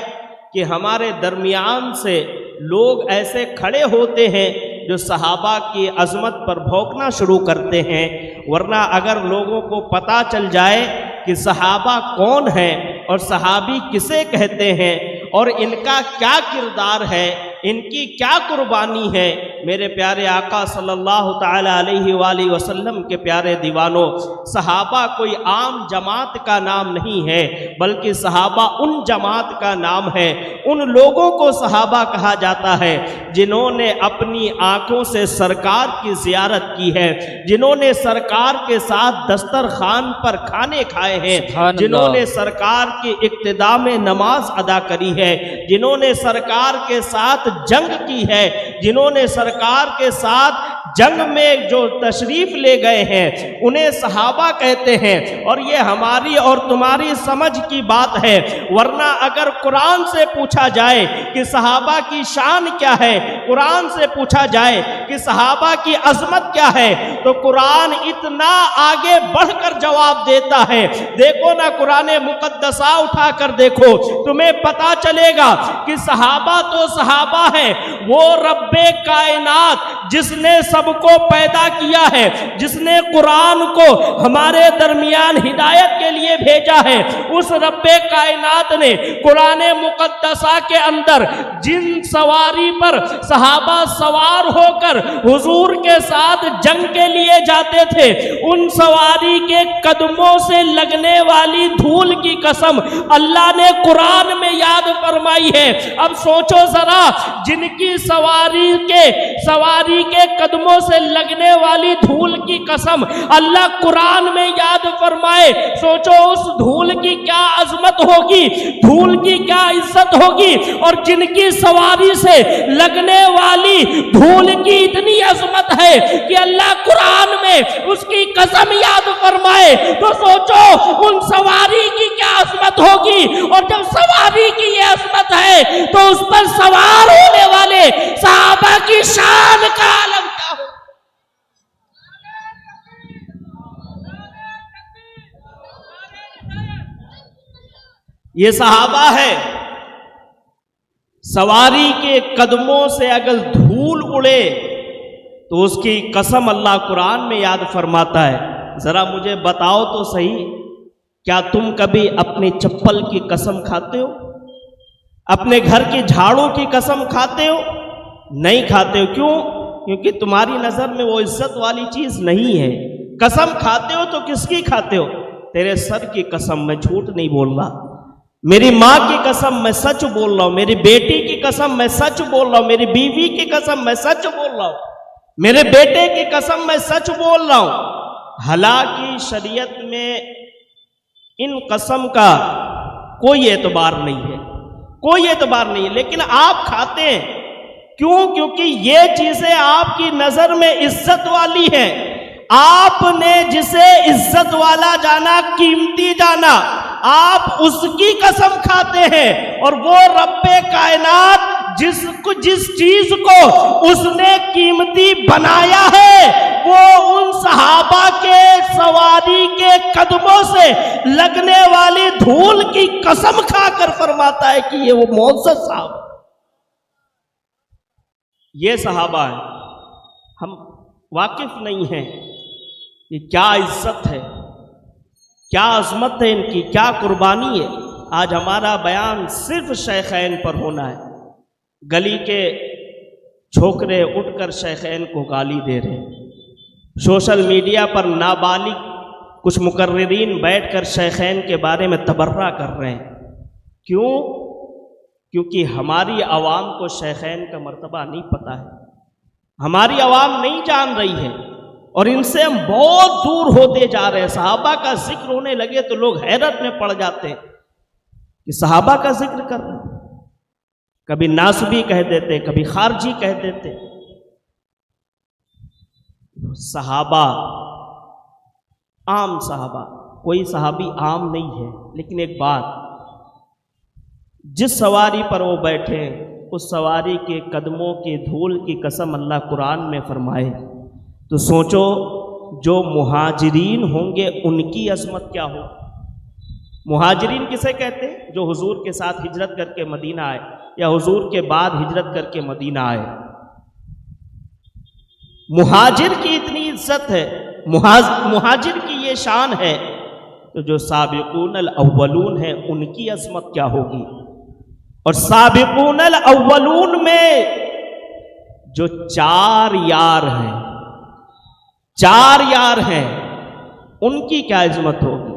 कि हमारे दरमियान से लोग ऐसे खड़े होते हैं जो सहाबा की अज़मत पर भौंकना शुरू करते हैं। वरना अगर लोगों को पता चल जाए कि सहाबा कौन है और सहाबी किसे कहते हैं और इनका क्या किरदार है, इनकी क्या कुर्बानी है, मेरे प्यारे आका सल्लल्लाहु ताला अलैहि वसल्लम के प्यारे दीवानों, सहाबा कोई आम जमात का नाम नहीं है, बल्कि सहाबा उन जमात का नाम है, उन लोगों को सहाबा कहा जाता है जिन्होंने अपनी आंखों से सरकार की जियारत की है, जिन्होंने सरकार के साथ दस्तरखान पर खाने खाए हैं, जिन्होंने सरकार की इक्तिदा में नमाज अदा करी है, जिन्होंने सरकार के साथ जंग की है, जिन्होंने सरकार के साथ जंग में जो तशरीफ ले गए हैं, उन्हें सहाबा कहते हैं। और ये हमारी और तुम्हारी समझ की बात है। वरना अगर कुरान से पूछा जाए कि सहाबा की शान क्या है, कुरान से पूछा जाए कि सहाबा की अजमत क्या है, तो कुरान इतना आगे बढ़कर जवाब देता है। देखो ना, कुरान मुकद्दसा उठा कर देखो, तुम्हें पता चलेगा कि सहाबा तो सहाबा है, वो रब्बे कायनात जिसने सबको पैदा किया है, जिसने कुरान को हमारे दरमियान हिदायत के लिए भेजा है, उस रब्बे कायनात ने कुरान मुकद्दसा के अंदर जिन सवारी पर सहाबा सवार होकर हुजूर के साथ जंग के लिए जाते थे, उन सवारी के कदमों से लगने वाली धूल की कसम अल्लाह ने कुरान में याद फरमाई है। अब सोचो जरा, जिनकी सवारी के कदमों से लगने वाली धूल की कसम अल्लाह कुरान में याद फरमाए, सोचो उस धूल की क्या अजमत होगी, धूल की क्या इज्जत होगी। और जिनकी सवारी से लगने वाली धूल की इतनी अजमत है कि अल्लाह कुरान में उसकी कसम याद फरमाए, तो सोचो उन सवारी की क्या अजमत होगी। और जब सवारी की ये अजमत है तो उस पर सवार होने वाले सहाबा की शान का आलम क्या हो। ये सहाबा है, सवारी के कदमों से अगर धूल उड़े तो उसकी कसम अल्लाह कुरान में याद फरमाता है। जरा मुझे बताओ तो सही, क्या तुम कभी अपनी चप्पल की कसम खाते हो? अपने घर की झाड़ू की कसम खाते हो? नहीं खाते हो। क्यों? क्योंकि तुम्हारी नजर में वो इज्जत वाली चीज नहीं है। कसम खाते हो तो किसकी खाते हो? तेरे सर की कसम, मैं झूठ नहीं बोल रहा, मेरी माँ की कसम मैं सच बोल रहा हूं, मेरी बेटी की कसम मैं सच बोल रहा हूं, मेरी बीवी की कसम मैं सच बोल रहा हूं, मेरे बेटे की कसम मैं सच बोल रहा हूं। हालांकि शरीयत में इन कसम का कोई एतबार नहीं है, कोई एतबार नहीं है, लेकिन आप खाते हैं। क्यों? क्योंकि ये चीजें आपकी नजर में इज्जत वाली है। आपने जिसे इज्जत वाला जाना, कीमती जाना, आप उसकी कसम खाते हैं। और वो रब्बे कायनात जिस चीज को उसने कीमती बनाया है, वो उन सहाबा के सवारी के कदमों से लगने वाली धूल की कसम खाकर फरमाता है कि ये वो मोअज़्ज़ज़ साहब, ये सहाबा है। हम वाकिफ नहीं हैं कि क्या इज्जत है, क्या अजमत है इनकी, क्या कुर्बानी है। आज हमारा बयान सिर्फ शेखैन पर होना है। गली के छोकरे उठकर शेखैन को गाली दे रहे हैं। सोशल मीडिया पर नाबालिग कुछ मुकर्रिरीन बैठकर शेखैन के बारे में तबर्रा कर रहे हैं। क्यों? क्योंकि हमारी आवाम को शेखैन का मर्तबा नहीं पता है, हमारी आवाम नहीं जान रही है और इनसे हम बहुत दूर होते जा रहे हैं। सहाबा का जिक्र होने लगे तो लोग हैरत में पड़ जाते हैं कि सहाबा का जिक्र कर रहे हैं। कभी नासबी कह देते, कभी खारजी कह देते। सहाबा, आम सहाबा, कोई सहाबी आम नहीं है। लेकिन एक बात, जिस सवारी पर वो बैठे उस सवारी के कदमों की धूल की कसम अल्लाह कुरान में फरमाए तो सोचो जो मुहाजिरीन होंगे उनकी अजमत क्या हो। मुहाजिरीन किसे कहते हैं? जो हुजूर के साथ हिजरत करके मदीना आए या हुजूर के बाद हिजरत करके मदीना आए। मुहाजिर की इतनी इज्जत है, मुहाजिर की ये शान है, तो जो साबिकूनल अव्वलून है उनकी अजमत क्या होगी। और साबिकूनल अव्वलून में जो चार यार हैं उनकी क्या इज्जत होगी।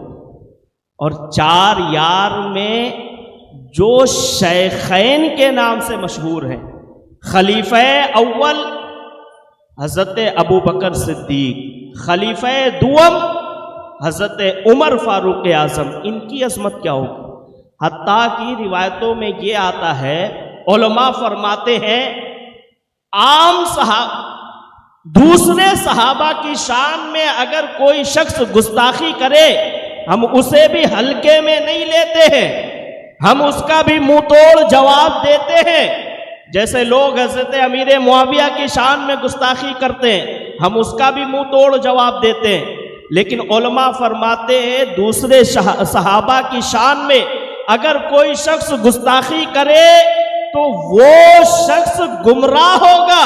और चार यार में जो शेखैन के नाम से मशहूर हैं, खलीफा अव्वल हजरत अबू बकर सिद्दीक, खलीफा दुअम हजरत उमर फारूक आजम, इनकी अजमत क्या होगी। हत्ता की रिवायतों में ये आता है, उलमा फरमाते हैं दूसरे सहाबा की शान में अगर कोई शख्स गुस्ताखी करे हम उसे भी हल्के में नहीं लेते हैं, हम उसका भी मुंह तोड़ जवाब देते हैं। जैसे लोग हजरत अमीर मुआविया की शान में गुस्ताखी करते हैं, हम उसका भी मुंह तोड़ जवाब देते हैं। लेकिन उलमा फरमाते हैं दूसरे सहाबा की शान में अगर कोई शख्स गुस्ताखी करे तो वो शख्स गुमराह होगा।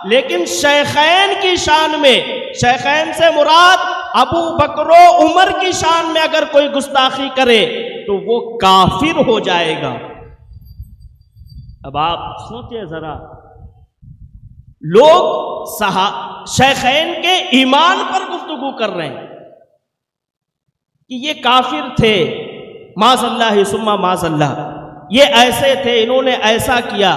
लेकिन शेखैन की शान में, शेखैन से मुराद अबू बकरो उमर की शान में अगर कोई गुस्ताखी करे तो वो काफिर हो जाएगा। अब आप सोचिए जरा, लोग शेखैन के ईमान पर गुफ्तगू कर रहे हैं कि ये काफिर थे, माज़अल्लाह सुम्मा माज़अल्लाह, ये ऐसे थे, इन्होंने ऐसा किया।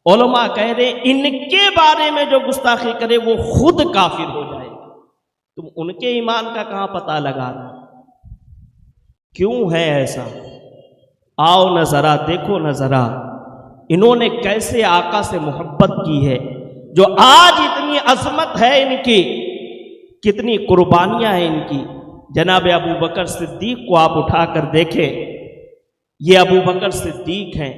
उलमा कह रहे इनके बारे में जो गुस्ताखी करे वो खुद काफिर हो जाएगा। तुम उनके ईमान का कहां पता लगा रहे? क्यों है ऐसा? आओ न जरा, देखो न जरा इन्होंने कैसे आका से मोहब्बत की है। जो आज इतनी अजमत है इनकी, कितनी कुर्बानियां हैं इनकी। जनाब अबू बकर सिद्दीक को आप उठाकर देखें, ये अबू बकर सिद्दीक हैं,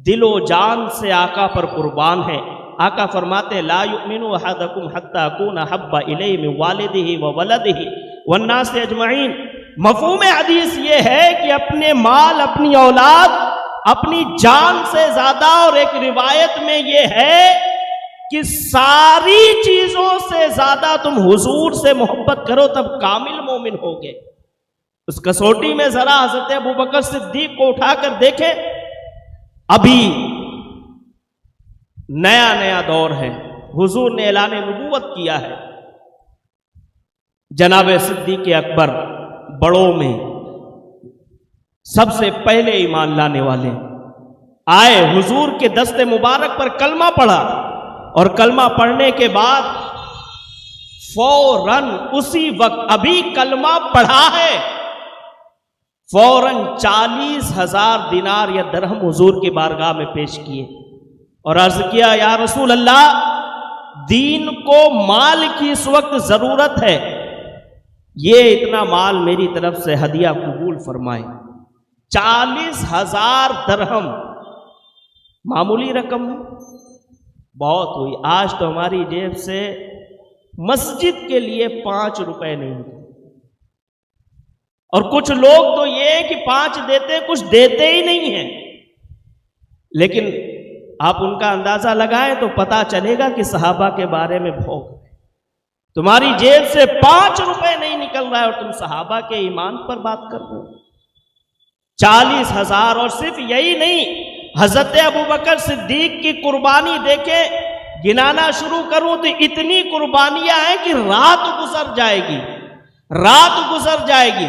दिलो जान से आका पर कुर्बान है। आका फरमाते ला युमिनु अहदकुम हत्ता अकूना हब्बा इलैहि मिन वालिदिही व वलदिही वन्नास अजमईन। मफहूम हदीस ये है कि अपने माल, अपनी औलाद, अपनी जान से ज्यादा, और एक रिवायत में ये है कि सारी चीजों से ज्यादा तुम हुजूर से मोहब्बत करो तब कामिल मोमिन होगे। उस कसौटी में जरा हजरत अबू बकर सिद्दीक को उठाकर देखें। अभी नया नया दौर है, हुजूर ने ऐलान नबूवत किया है। जनाब सिद्दीक अकबर बड़ों में सबसे पहले ईमान लाने वाले आए, हुजूर के दस्ते मुबारक पर कलमा पढ़ा और कलमा पढ़ने के बाद फौरन उसी वक्त, अभी कलमा पढ़ा है, फौरन 40,000 दिनार या दरहम हुजूर की बारगाह में पेश किए और अर्ज किया या रसूल अल्लाह, दीन को माल की इस वक्त जरूरत है, ये इतना माल मेरी तरफ से हदिया कबूल फरमाए। 40,000 दरहम मामूली रकम है, बहुत हुई। आज तो हमारी जेब से मस्जिद के लिए 5 रुपए नहीं होते। और कुछ लोग तो ये कि 5 देते, कुछ देते ही नहीं है। लेकिन आप उनका अंदाजा लगाएं तो पता चलेगा कि सहाबा के बारे में भौंक। तुम्हारी जेब से 5 रुपए नहीं निकल रहा है और तुम सहाबा के ईमान पर बात कर रहे हो। 40,000। और सिर्फ यही नहीं, हजरत अबू बकर सिद्दीक की कुर्बानी देखे, गिनाना शुरू करूं तो इतनी कुर्बानियां हैं कि रात गुजर जाएगी, रात गुजर जाएगी।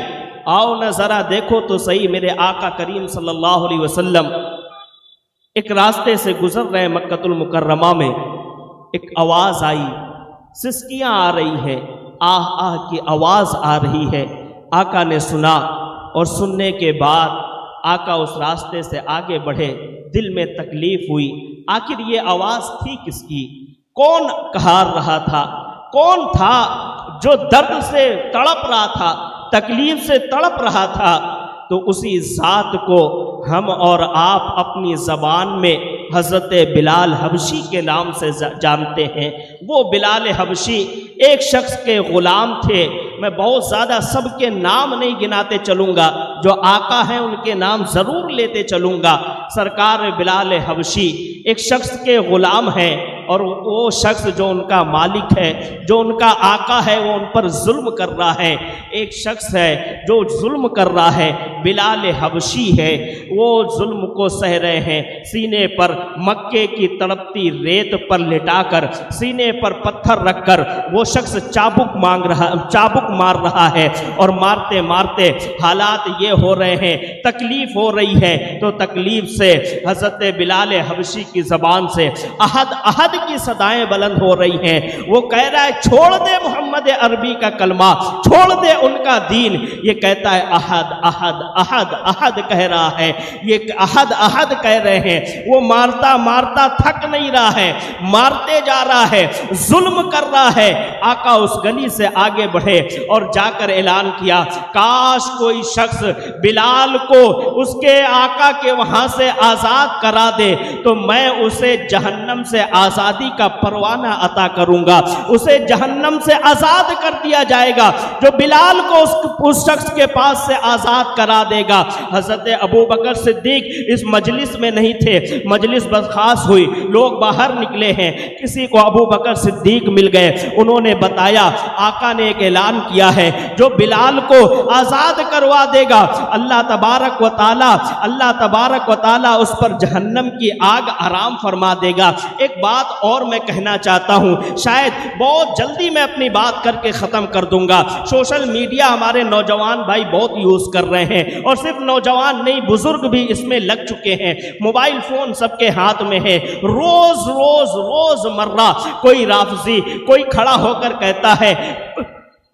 आओ ना जरा देखो तो सही, मेरे आका करीम सल्लल्लाहु अलैहि वसल्लम एक रास्ते से गुजर रहे मक्कतुल मुकर्रमा में, एक आवाज आई, सिसकियां आ रही है, आह आह की आवाज आ रही है। आका ने सुना और सुनने के बाद आका उस रास्ते से आगे बढ़े। दिल में तकलीफ हुई, आखिर ये आवाज थी किसकी? कौन कहार रहा था? कौन था जो दर्द से तड़प रहा था, तकलीफ से तड़प रहा था? तो उसी ज़ात को हम और आप अपनी ज़बान में हज़रत बिलाल हबशी के नाम से जानते हैं। वो बिलाल हबशी एक शख्स के ग़ुलाम थे। मैं बहुत ज़्यादा सबके नाम नहीं गिनाते चलूँगा, जो आका हैं उनके नाम ज़रूर लेते चलूँगा। सरकार बिलाल हबशी एक शख्स के ग़ुलाम हैं, और वो शख्स जो उनका मालिक है, जो उनका आका है, वो उन पर जुल्म कर रहा है। एक शख्स है जो जुल्म कर रहा है, बिलाल हबशी है, वो जुल्म को सह रहे हैं। सीने पर मक्के की तड़पती रेत पर लिटाकर, सीने पर पत्थर रखकर वो शख्स चाबुक मार रहा है, और मारते मारते हालात ये हो रहे हैं, तकलीफ हो रही है। तो तकलीफ से हज़रत बिलाल हबशी की ज़बान से अहद अहद की सदाएं बुलंद हो रही हैं। वो कह रहा है, छोड़ दे मोहम्मद अरबी का कलमा, छोड़ दे उनका दीन। ये कहता है अहद अहद अहद अहद कह रहा है, ये अहद अहद कह रहे हैं। वो मारता मारता थक नहीं रहा है, मारते जा रहा है, जुल्म कर रहा है। आका उस गली से आगे बढ़े और जाकर ऐलान किया, काश कोई शख्स बिलाल को उसके आका के वहां से आजाद करा दे तो मैं उसे जहन्नम से आजादी का परवाना अता करूंगा, उसे जहन्नम से आजाद कर दिया जाएगा जो बिलाल को उस शख्स के पास से आजाद करा देगा। हजरत अबू बकर सिद्दीक इस मजलिस में नहीं थे, मजलिस बर्खास्त हुई, लोग बाहर निकले हैं। किसी को अबू बकर सिद्दीक मिल गए, उन्होंने बताया आका ने एक ऐलान किया है, जो बिलाल को आजाद करवा देगा अल्लाह तबारक व ताला उस पर जहन्नम की आग आराम फरमा देगा। एक बात और मैं कहना चाहता हूं, शायद बहुत जल्दी मैं अपनी बात करके खत्म कर दूंगा। सोशल मीडिया हमारे नौजवान भाई बहुत यूज कर रहे हैं, और सिर्फ नौजवान नहीं, बुजुर्ग भी इसमें लग चुके हैं। मोबाइल फोन सबके हाथ में है। रोज रोज रोज मर्रा कोई राफजी कोई खड़ा होकर कहता है,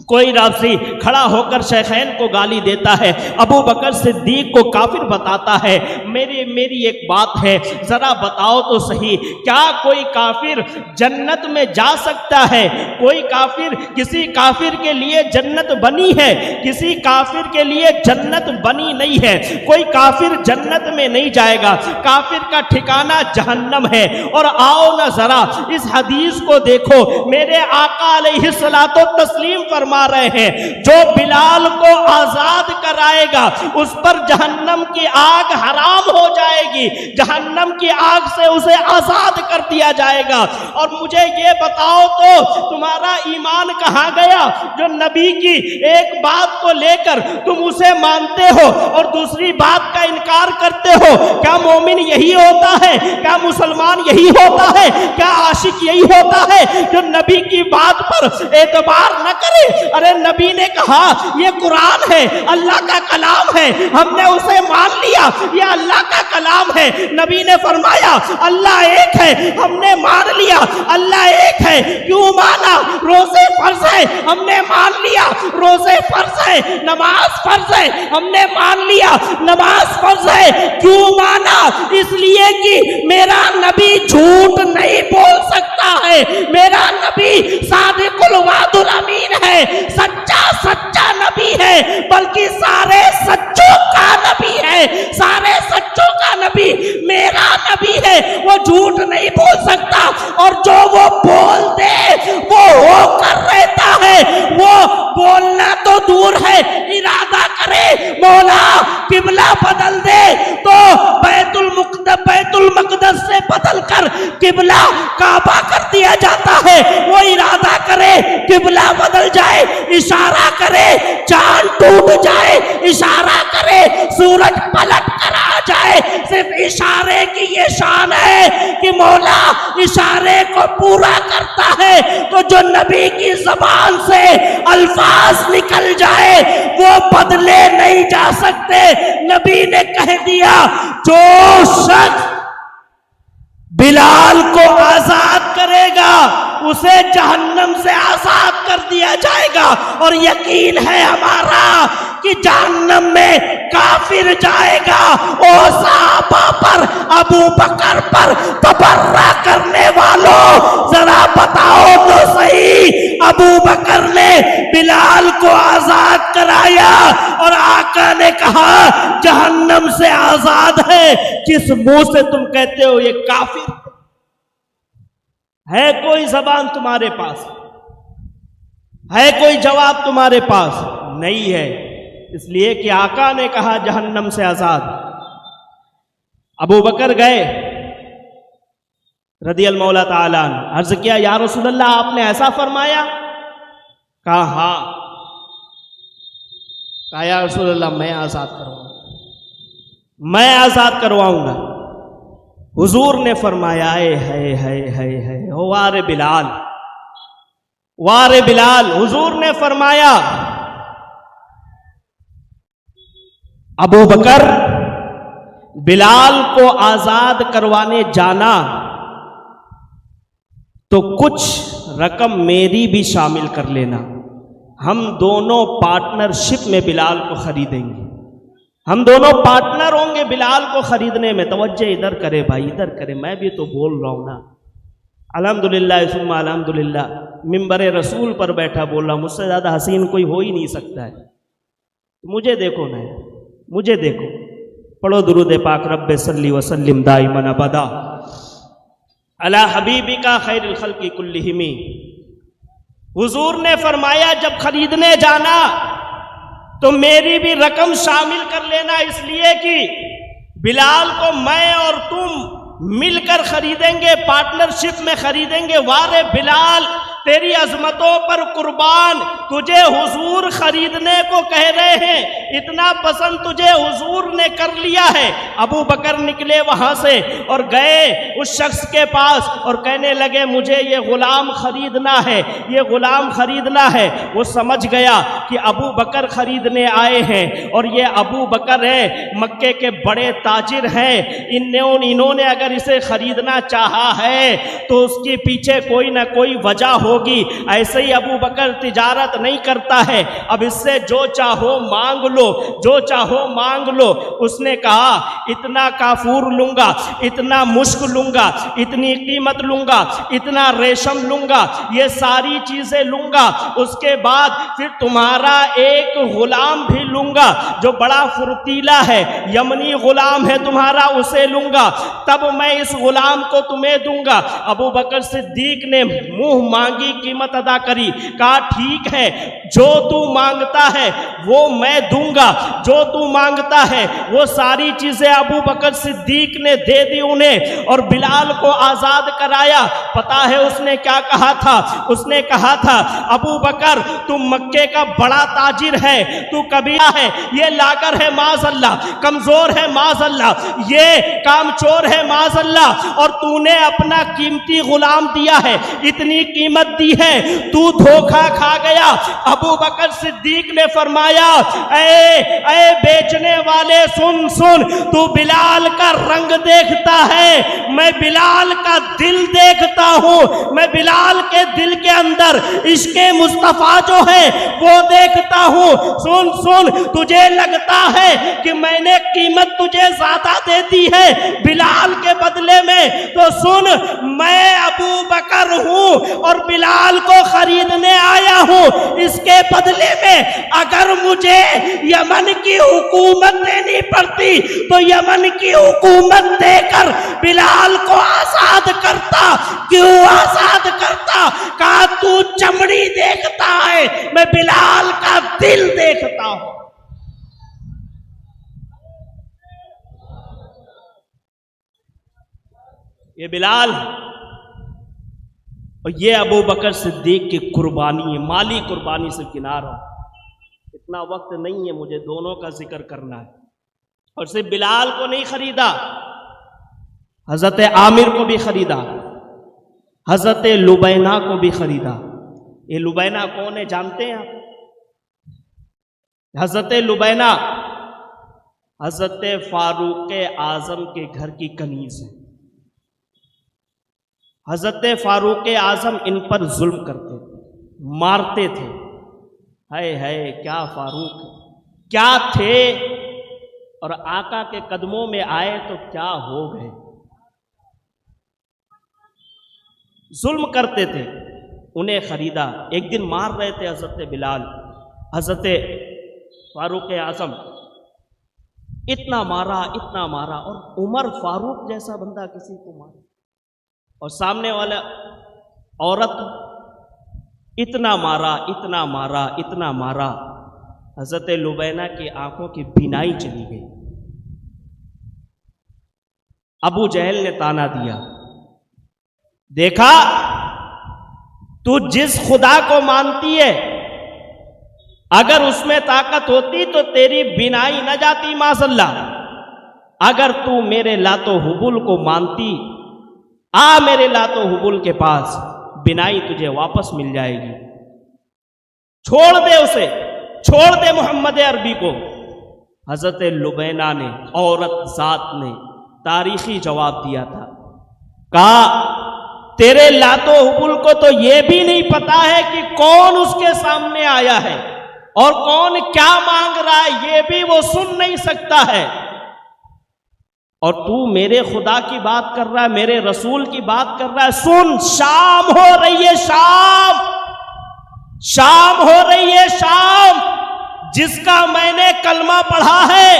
कोई राफसी खड़ा होकर शेखैन को गाली देता है, अबू बकर सिद्दीक को काफिर बताता है। मेरी एक बात है, जरा बताओ तो सही, क्या कोई काफिर जन्नत में जा सकता है? कोई काफिर, किसी काफिर के लिए जन्नत बनी है? किसी काफिर के लिए जन्नत बनी नहीं है। कोई काफिर जन्नत में नहीं जाएगा, काफिर का ठिकाना जहन्नम है। और आओ ना जरा इस हदीस को देखो, मेरे आका अलैहिस्सलातो तस्लीम फरमा रहे हैं, जो बिलाल को आजाद कराएगा उस पर जहन्नम की आग हराम हो जाएगी, जहन्नम की आग से उसे आजाद कर दिया जाएगा। और मुझे ये बताओ तो तुम्हारा ईमान कहां गया, जो नबी की एक बात को लेकर तुम उसे मानते हो और दूसरी बात का इनकार करते हो? क्या मोमिन यही होता है? क्या मुसलमान यही होता है? क्या आशिक यही होता है जो नबी की बात पर एतबार न करे? अरे नबी ने कहा ये कुरान है, अल्लाह का कलाम है, हमने उसे मान लिया, ये अल्लाह का कलाम है। नबी ने फरमाया अल्लाह एक है, हमने मान लिया अल्लाह एक है। क्यों माना? रोजे फर्ज है, हमने मान लिया रोजे फर्ज है। नमाज फर्ज है, हमने मान लिया नमाज फर्ज है। क्यों माना? इसलिए कि मेरा नबी झूठ नहीं बोल सकता है, मेरा नबी सादिकुल वादुल अमीन है, सच्चा नबी है, बल्कि सारे सच्चों का नबी है, सारे सच्चों का नबी मेरा नबी है। वो झूठ नहीं बोल सकता, और जो वो बोल दे वो होकर रहता है। वो बोलना तो दूर है, इरादा करे मौला किबला बदल दे तो बैतुल मक़दस से बदलकर किबला काबा कर दिया जाता है। वो इरादा करे किबला बदल जाए, इशारा करे चांद टूट जाए, इशारा करे सूरज पलट कर आ जाए। सिर्फ इशारे की ये शान है कि मौला इशारे को पूरा करता है। तो जो नबी की जबान से अल्फाज निकल जाए वो बदले नहीं जा सकते। नबी ने कह दिया, जो शख्स बिलाल को आजाद करेगा उसे जहन्नम से आजाद कर दिया जाएगा। और यकीन है हमारा कि जहन्नम में काफिर जाएगा। ओ सहाबा पर, अबू बकर पर तबर्रा करने वालों, जरा बताओ तो सही, अबू बकर ने बिलाल को आजाद कराया और आका ने कहा जहन्नम से आजाद है। किस मुंह से तुम कहते हो ये काफिर है? कोई जबान तुम्हारे पास है? कोई जवाब तुम्हारे पास नहीं है। इसलिए कि आका ने कहा जहन्नम से आजाद। अबू बकर गए रदियल मौला ताला, अर्ज किया या रसूल अल्लाह आपने ऐसा फरमाया? कहा हाँ। कहा या रसूल अल्लाह मैं आजाद करवाऊंगा, मैं आजाद करवाऊंगा। हुजूर ने फरमाया है वारे बिलाल, वारे बिलाल। हुजूर ने फरमाया अबू बकर बिलाल को आजाद करवाने जाना तो कुछ रकम मेरी भी शामिल कर लेना। हम दोनों पार्टनरशिप में बिलाल को खरीदेंगे, हम दोनों पार्टनर होंगे बिलाल को खरीदने में। तवज्जो इधर करे भाई, इधर करे, मैं भी तो बोल रहा हूं ना। अल्हम्दुलिल्लाह सुम्मा अल्हम्दुलिल्लाह, मिंबरे रसूल पर बैठा बोल रहा हूं। मुझसे ज्यादा हसीन कोई हो ही नहीं सकता है। मुझे देखो ना, मुझे देखो। पढ़ो दुरूद पाक, रब्बे सल्ली व सल्लिम दाइमन अबदा अला हबीबिका खैरुल खल्क़ि कुल्लिहिम। हुजूर ने फरमाया जब खरीदने जाना तो मेरी भी रकम शामिल कर लेना, इसलिए कि बिलाल को मैं और तुम मिलकर खरीदेंगे, पार्टनरशिप में खरीदेंगे। वारे बिलाल, तेरी अजमतों पर कुर्बान, तुझे हुजूर खरीदने को कह रहे हैं, इतना पसंद तुझे हुजूर ने कर लिया है। अबू बकर निकले वहां से और गए उस शख्स के पास और कहने लगे मुझे ये गुलाम खरीदना है, ये गुलाम खरीदना है। वो समझ गया कि अबू बकर खरीदने आए हैं और ये अबू बकर है, मक्के के बड़े ताजिर हैं। इन्होंने अगर इसे खरीदना चाहा है तो उसके पीछे कोई ना कोई वजह होगी। ऐसे ही अबू बकर तिजारत नहीं करता है, अब इससे जो चाहो मांग लो, जो चाहो मांग लो। उसने कहा इतना काफूर लूंगा, इतना मुश्क लूंगा, इतनी कीमत लूंगा, इतना रेशम लूंगा, ये सारी चीजें लूंगा। उसके बाद फिर तुम्हारा एक गुलाम भी लूंगा जो बड़ा फुर्तीला है, यमनी गुलाम है तुम्हारा, उसे लूंगा, तब मैं इस गुलाम को तुम्हें दूंगा। अबू बकर सिद्दीक ने मुंह मांगी कीमत अदा करी, कहा ठीक है, जो तू मांगता है वो मैं दूंगा, जो तू मांगता है वो सारी चीजें अबू बकर सिद्दीक ने दे दी उन्हें और बिलाल को आजाद कराया। पता है उसने क्या कहा था? उसने कहा था अबू बकर तू मक्के का बड़ा ताजिर है, तू कबीरा है, ये लागर है माज़अल्लाह, कमजोर है माज़अल्लाह, ये कामचोर है माज़अल्लाह, और तूने अपना कीमती गुलाम दिया है, इतनी कीमत दी है, तू धोखा खा गया। अबू बकर सिद्दीक ने फरमाया ए बेचने वाले सुन सुन, तू बिलाल का रंग देखता है, मैं बिलाल का दिल देखता हूं, मैं बिलाल के दिल के अंदर इश्क़े मुस्तफा जो है वो देखता हूं। सुन सुन, तुझे लगता है कि मैंने कीमत तुझे ज्यादा दे दी है बिलाल के बदले में, तो सुन मैं अबू बकर हूं और बिलाल को खरीदने आया हूं, इसके बदले में अगर मुझे यमन की हुकूमत देनी पड़ती तो यमन की हुकूमत देकर बिलाल को आजाद करता। क्यों आजाद करता? कहा तू चमड़ी देखता है, मैं बिलाल का दिल देखता हूं। ये बिलाल और ये अबू बकर सिद्दीक की कुर्बानी है, माली कुर्बानी से किनारा। इतना वक्त नहीं है मुझे दोनों का जिक्र करना है, और सिर्फ बिलाल को नहीं खरीदा, हजरत आमिर को भी खरीदा, हजरत लुबैना को भी खरीदा। ये लुबैना कौन है जानते हैं आप? हजरत लुबैना हजरत फारूक आजम के घर की कनीज है। हजरत फारूक आजम इन पर जुल्म करते थे, मारते थे। है क्या फारूक, क्या थे, और आका के कदमों में आए तो क्या हो गए। जुल्म करते थे, उन्हें खरीदा। एक दिन मार रहे थे हजरत बिलाल, हजरत फारूक आजम इतना मारा, और उमर फारूक जैसा बंदा किसी को मारा, और सामने वाला औरत इतना मारा, हजरत लुबैना की आंखों की बीनाई चली गई। अबू जहल ने ताना दिया, देखा तू जिस खुदा को मानती है, अगर उसमें ताकत होती तो तेरी बिनाई न जाती माशअल्लाह। अगर तू मेरे लातो हुबुल को मानती, आ मेरे लातो हुबुल के पास, बिनाई तुझे वापस मिल जाएगी। छोड़ दे उसे, छोड़ दे मोहम्मद अरबी को। हजरत लुबैना ने, औरत जात ने तारीखी जवाब दिया था, कहा तेरे लातो हुबुल को तो यह भी नहीं पता है कि कौन उसके सामने आया है और कौन क्या मांग रहा है, यह भी वो सुन नहीं सकता है। और तू मेरे खुदा की बात कर रहा है, मेरे रसूल की बात कर रहा है। सुन, शाम हो रही है, शाम हो रही है, शाम, जिसका मैंने कलमा पढ़ा है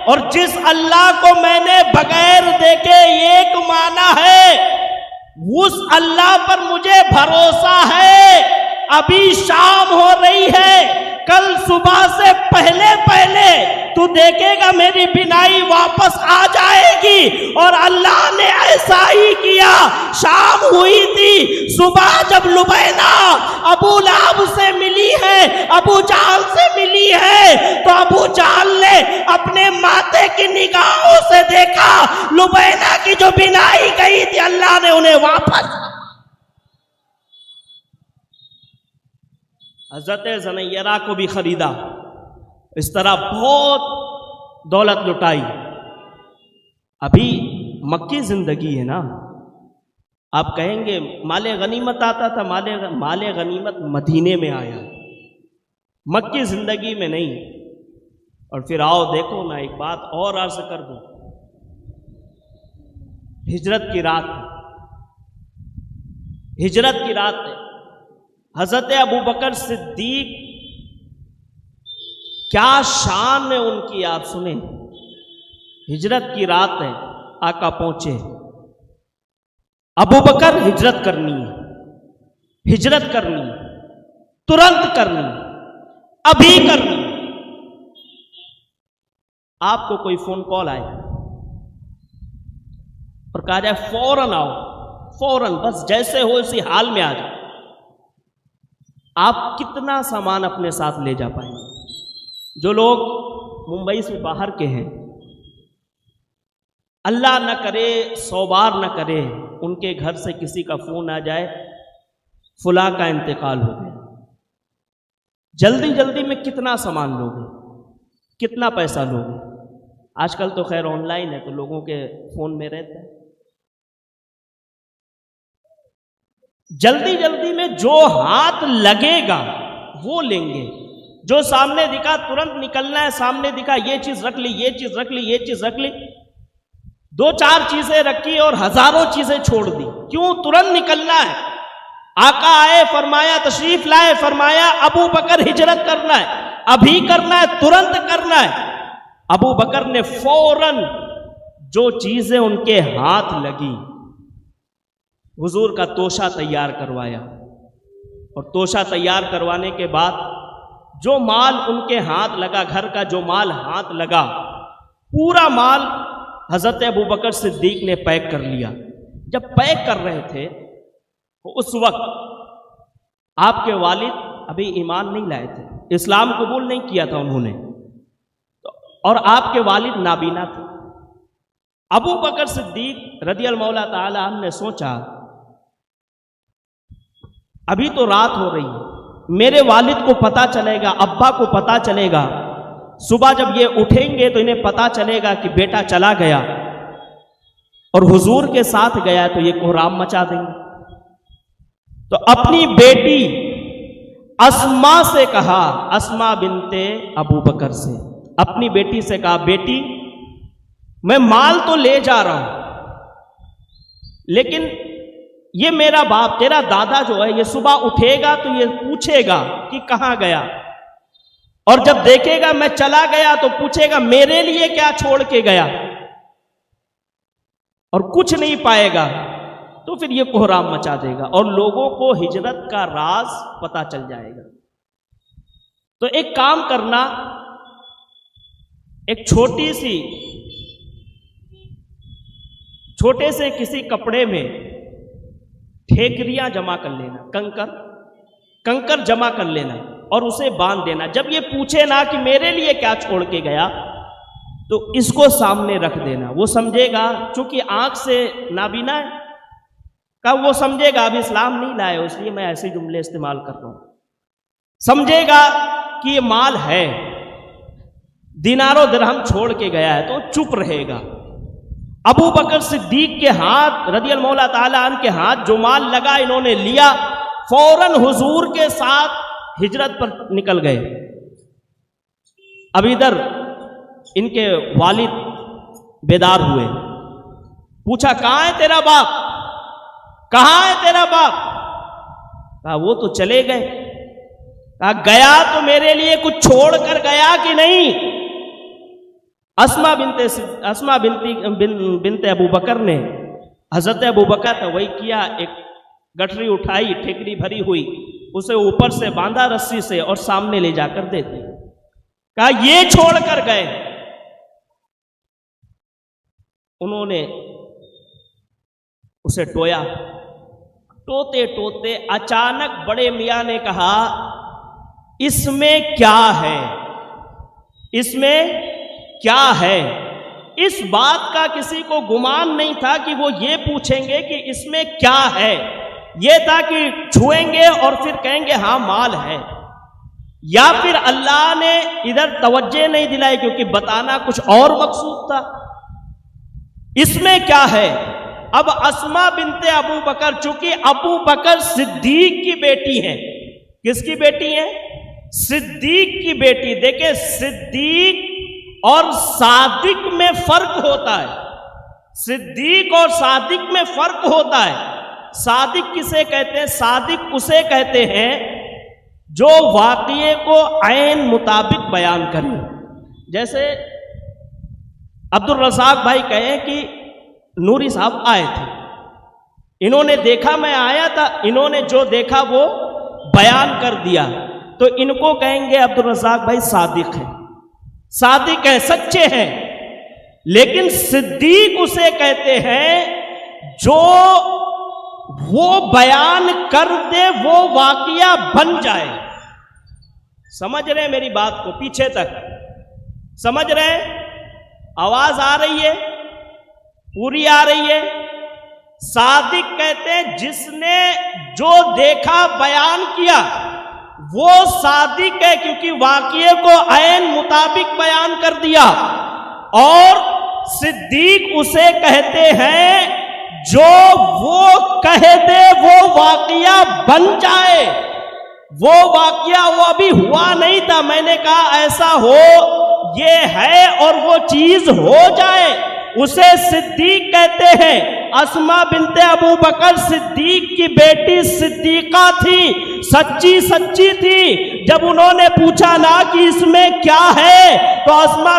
और जिस अल्लाह को मैंने बगैर देखे एक माना है, उस अल्लाह पर मुझे भरोसा है। अभी शाम हो रही है, कल सुबह से पहले पहले तू देखेगा मेरी बिनाई वापस आ जाएगी। और अल्लाह ने ऐसा ही किया। शाम हुई थी, सुबह जब लुबैना अबू लहब से मिली है, अबू जाल से मिली है, तो अबू जाल ने अपने माथे की निगाहों से देखा, लुबैना की जो बिनाई गई थी अल्लाह ने उन्हें वापस। हजरत ज़नैरा को भी खरीदा। इस तरह बहुत दौलत लुटाई। अभी मक्की जिंदगी है ना, आप कहेंगे माले गनीमत आता था, माले गनीमत मदीने में आया, मक्की जिंदगी में नहीं। और फिर आओ देखो ना, एक बात और अर्ज कर दूं, हिजरत की रात है। हजरत अबू बकर सिद्दीक, क्या शान है उनकी, आप सुने। हिजरत की रात है, आका पहुंचे। अबू बकर, हिजरत करनी है, तुरंत करनी, अभी करनी। आपको कोई फोन कॉल आए और कहा जाए फौरन आओ, फौरन, बस जैसे हो इसी हाल में आ जाओ, आप कितना सामान अपने साथ ले जा पाएंगे? जो लोग मुंबई से बाहर के हैं, अल्लाह न करे, 100 बार न करे, उनके घर से किसी का फोन आ जाए फुला का इंतकाल हो गया, जल्दी जल्दी में कितना सामान लोगे, कितना पैसा लोगे? आजकल तो खैर ऑनलाइन है तो लोगों के फोन में रहता है। जल्दी जल्दी में जो हाथ लगेगा वो लेंगे, जो सामने दिखा तुरंत निकलना है, सामने दिखा ये चीज रख ली, ये चीज रख ली, ये चीज रख ली, 2-4 चीजें रखी और हजारों चीजें छोड़ दी। क्यों? तुरंत निकलना है। आका आए, फरमाया तशरीफ लाए, फरमाया अबू बकर हिजरत करना है, अभी करना है, तुरंत करना है। अबू बकर ने फौरन जो चीजें उनके हाथ लगी, हुजूर का तोशा तैयार करवाया, और तोशा तैयार करवाने के बाद जो माल उनके हाथ लगा, घर का जो माल हाथ लगा, पूरा माल हजरत अबू बकर सिद्दीक ने पैक कर लिया। जब पैक कर रहे थे तो उस वक्त आपके वालिद अभी ईमान नहीं लाए थे, इस्लाम कबूल नहीं किया था उन्होंने। तो और आपके वालिद नाबीना थे। अबू बकर सिद्दीक रदियल्लाहु मौला ताला अन्हु ने सोचा अभी तो रात हो रही है, मेरे वालिद को पता चलेगा, अब्बा को पता चलेगा, सुबह जब ये उठेंगे तो इन्हें पता चलेगा कि बेटा चला गया और हुजूर के साथ गया, तो ये कोहराम मचा देंगे। तो अपनी बेटी अस्मा से कहा, अस्मा बिनते अबू बकर से, अपनी बेटी से कहा, बेटी मैं माल तो ले जा रहा हूं, लेकिन ये मेरा बाप, तेरा दादा जो है, ये सुबह उठेगा तो ये पूछेगा कि कहां गया, और जब देखेगा मैं चला गया तो पूछेगा मेरे लिए क्या छोड़ के गया, और कुछ नहीं पाएगा, तो फिर ये कोहराम मचा देगा और लोगों को हिजरत का राज पता चल जाएगा। तो एक काम करना, एक छोटे से किसी कपड़े में ठेकरियां जमा कर लेना, कंकर जमा कर लेना और उसे बांध देना। जब ये पूछे ना कि मेरे लिए क्या छोड़ के गया, तो इसको सामने रख देना। वो समझेगा, चूंकि आंख से नाबीना है, का वो समझेगा अब इस्लाम नहीं लाए, इसलिए मैं ऐसे जुमले इस्तेमाल कर रहा हूं, समझेगा कि ये माल है, दिनारों दिरहम छोड़ के गया है, तो चुप रहेगा। अबू बकर सिद्दीक के हाथ, रदियल्लाहु मौला ताला अन्हु के हाथ जो माल लगा, इन्होंने लिया, फौरन हुजूर के साथ हिजरत पर निकल गए। अब इधर इनके वालिद बेदार हुए, पूछा कहां है तेरा बाप, कहां है तेरा बाप? कहा वो तो चले गए। कहा गया तो मेरे लिए कुछ छोड़ कर गया कि नहीं? अस्मा बिनते अबू बकर ने, हजरत अबू बकर ने वही किया, एक गठरी उठाई, ठेकरी भरी हुई, उसे ऊपर से बांधा रस्सी से और सामने ले जाकर दे दी। कहा ये छोड़ कर गए। उन्होंने उसे टोया, टोते टोते अचानक बड़े मियां ने कहा इसमें क्या है, इसमें क्या है? इस बात का किसी को गुमान नहीं था कि वो ये पूछेंगे कि इसमें क्या है, ये था कि छुएंगे और फिर कहेंगे हाँ माल है, या फिर अल्लाह ने इधर तवज्जो नहीं दिलाई क्योंकि बताना कुछ और मकसूद था। इसमें क्या है? अब अस्मा बिनते अबू बकर, चूंकि अबू बकर सिद्दीक की बेटी हैं, किसकी बेटी हैं? सिद्दीक की बेटी। देखे सिद्दीक और सादिक में फर्क होता है, सिद्दीक और सादिक में फर्क होता है। सादिक किसे कहते हैं? सादिक उसे कहते हैं जो वाक़िए को ऐन मुताबिक बयान करे। जैसे अब्दुल रज़ाक भाई कहे कि नूरी साहब आए थे, इन्होंने देखा मैं आया था, इन्होंने जो देखा वो बयान कर दिया, तो इनको कहेंगे अब्दुल रज़ाक भाई सादिक है, सादिक है, सच्चे हैं। लेकिन सिद्दीक उसे कहते हैं जो वो बयान कर दे, वो वाक़िया बन जाए। समझ रहे हैं मेरी बात को? पीछे तक समझ रहे हैं? आवाज आ रही है? पूरी आ रही है? सादिक कहते हैं जिसने जो देखा बयान किया वो सादिक है, क्योंकि वाक़िए को ऐन मुताबिक बयान कर दिया। और सिद्दीक उसे कहते हैं जो वो कह दे वो वाक़िया बन जाए। वो वाक़िया वो अभी हुआ नहीं था, मैंने कहा ऐसा हो, ये है, और वो चीज हो जाए, उसे सिद्दीक कहते हैं। अस्मा बिनते अबू बकर सिद्दीक की बेटी सिद्दीका थी, सच्ची थी। जब उन्होंने पूछा ना कि इसमें क्या है, तो अस्मा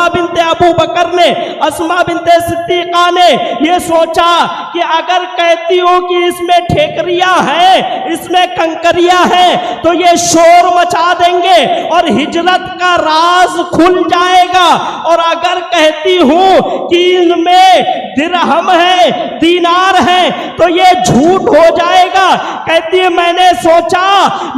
बिनते अबू बकर ने, अस्मा बिनते सिद्दीका ने ये सोचा कि अगर कहती हूं कि इसमें ठेकरिया है, इसमें कंकरिया है, तो ये शोर मचा देंगे और हिजरत का राज खुल जाएगा। और अगर कहती हूं कि इनमें दिरहम है, दीनार है, तो ये झूठ हो जाएगा। कहती है मैंने सोचा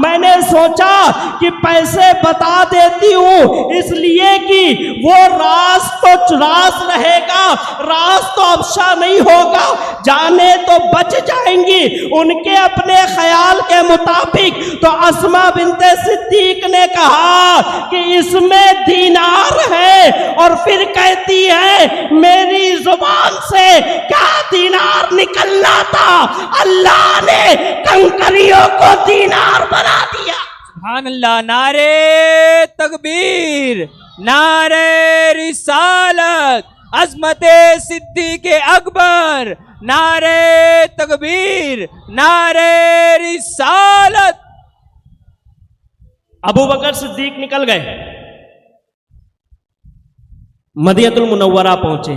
मैंने सोचा कि पैसे बता देती हूं, इसलिए कि वो राज तो राज रहेगा, राज तो अफशा नहीं होगा, जाने तो बच जाएंगी। उनके अपने ख्याल के मुताबिक तो अस्मा बिनते सिद्दीक ने कहा कि इसमें दीनार है, और फिर कहती है मेरी जुबान से क्या दीनार निकलना था, अल्लाह ने कंकरियों को दीनार बना दिया। सुभान अल्लाह। नारे तकबीर, नारे रिसालत, अज़मते सिद्दीक़े अकबर, नारे तकबीर, नारे रिसालत। अबू बकर सिद्दीक निकल गए, मदीनतुल मुनव्वरा पहुंचे।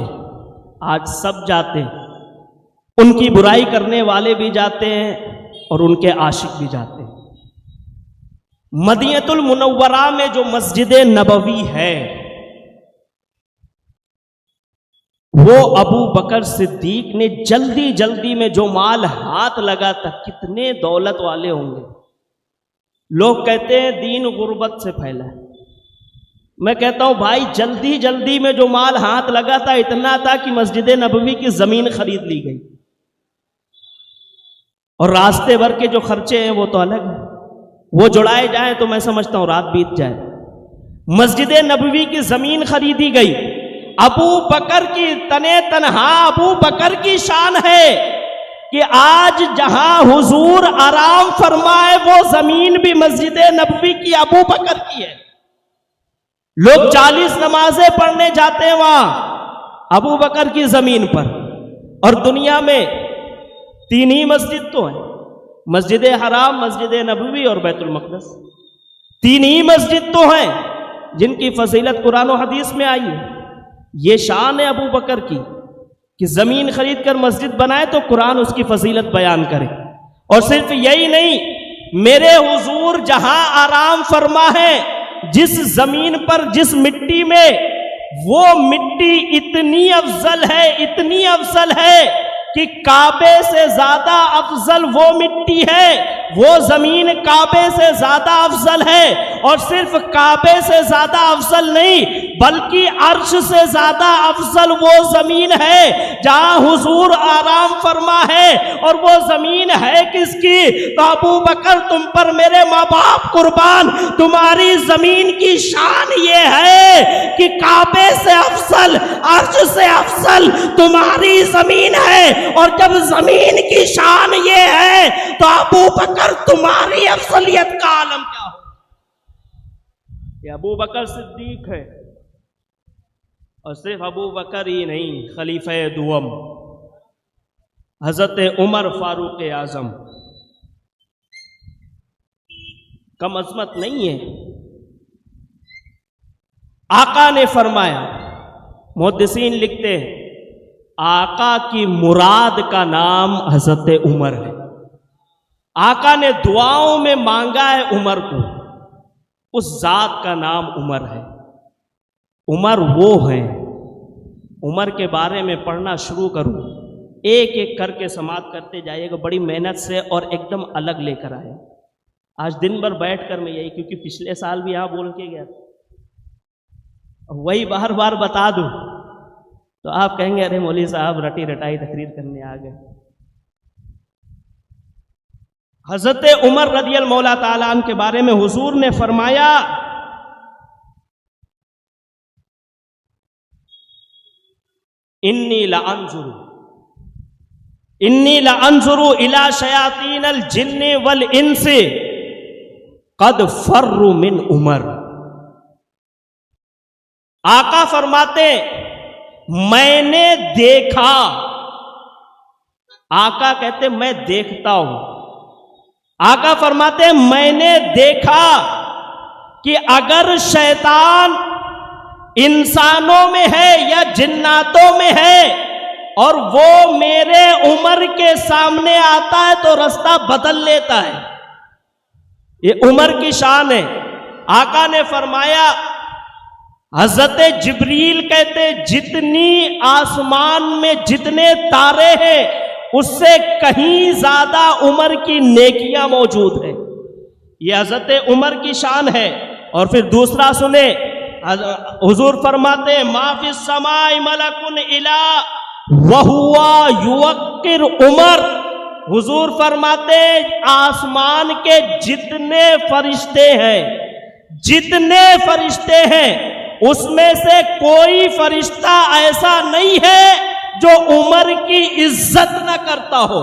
आज सब जाते हैं, उनकी बुराई करने वाले भी जाते हैं और उनके आशिक भी जाते हैं। मदीनतुल मुनव्वरा में जो मस्जिद नबवी है, वो अबू बकर सिद्दीक ने जल्दी जल्दी में जो माल हाथ लगा था, कितने दौलत वाले होंगे। लोग कहते हैं दीन गुर्बत से फैला है। मैं कहता हूं भाई, जल्दी जल्दी में जो माल हाथ लगा था इतना था कि मस्जिद नबवी की जमीन खरीद ली गई, और रास्ते भर के जो खर्चे हैं वो तो अलग है, वो जुड़ाए जाए तो मैं समझता हूं रात बीत जाए। मस्जिद नबवी की जमीन खरीदी गई। अबू बकर की तने तनहा अबू बकर की शान है कि आज जहां हुजूर आराम फरमाए वो जमीन भी मस्जिद नबवी की अबू बकर की है। लोग 40 नमाजें पढ़ने जाते हैं वहां अबू बकर की जमीन पर, और दुनिया में 3 ही मस्जिद तो है, मस्जिद हराम, मस्जिद नबवी और बैतुल मक़दस। 3 ही मस्जिद तो हैं जिनकी फजीलत कुरान और हदीस में आई है। ये शान है अबू बकर की कि जमीन खरीद कर मस्जिद बनाए तो कुरान उसकी फजीलत बयान करे। और सिर्फ यही नहीं, मेरे हुजूर जहां आराम फरमा है, जिस जमीन पर, जिस मिट्टी में, वो मिट्टी इतनी अफजल है, इतनी अफजल है कि काबे से ज्यादा अफजल वो मिट्टी है, वो जमीन काबे से ज्यादा अफजल है। और सिर्फ काबे से ज्यादा अफजल नहीं, बल्कि अर्श से ज्यादा अफजल वो जमीन है जहां हुजूर आराम फरमा है। और वो जमीन है किसकी? तो अबू बकर, तुम पर मेरे माँ बाप कुर्बान, तुम्हारी जमीन की शान ये है कि काबे से अफजल, अर्श से अफजल तुम्हारी जमीन है। और जब जमीन की शान ये है तो अबू बकर तुम्हारी अफजलियत का आलम क्या हो? ये अबू बकर सिद्दीक है। और सिर्फ अबू बकर ही नहीं, खलीफा दुअम हजरत उमर फारूक आजम, कम अजमत नहीं है। आका ने फरमाया, मुहद्दिसीन लिखते हैं, आका की मुराद का नाम हजरत उमर है। आका ने दुआओं में मांगा है उमर को, उस जात का नाम उमर है। उमर वो हैं, उमर के बारे में पढ़ना शुरू करूं, एक एक करके समाप्त करते जाइएगा, बड़ी मेहनत से और एकदम अलग लेकर आए। आज दिन भर बैठकर मैं यही, क्योंकि पिछले साल भी यहां बोल के गया, वही बार बार बता दूं तो आप कहेंगे अरे मौलवी साहब रटी रटाई तकरीर करने आ गए। हजरत उमर रदियल मौला ताला अन्हु के बारे में हुजूर ने फरमाया, इन्नी लअंजुरु इला शयातीनल जिन्नि वल इंसी कद फर्रु मिन उमर। आका फरमाते, मैंने देखा, आका कहते मैं देखता हूं, आका फरमाते मैंने देखा कि अगर शैतान इंसानों में है या जिन्नातों में है और वो मेरे उमर के सामने आता है तो रास्ता बदल लेता है। ये उमर की शान है। आका ने फरमाया, हजरत जिब्रील कहते जितनी आसमान में जितने तारे हैं उससे कहीं ज्यादा उमर की नेकियां मौजूद है। ये हजरत उमर की शान है। और फिर दूसरा सुने, हुजूर फरमाते हैं माफिस समाई मलकुन इला वहुआ युवक्किर उमर। हुजूर फरमाते आसमान के जितने फरिश्ते हैं उसमें से कोई फरिश्ता ऐसा नहीं है जो उमर की इज्जत न करता हो।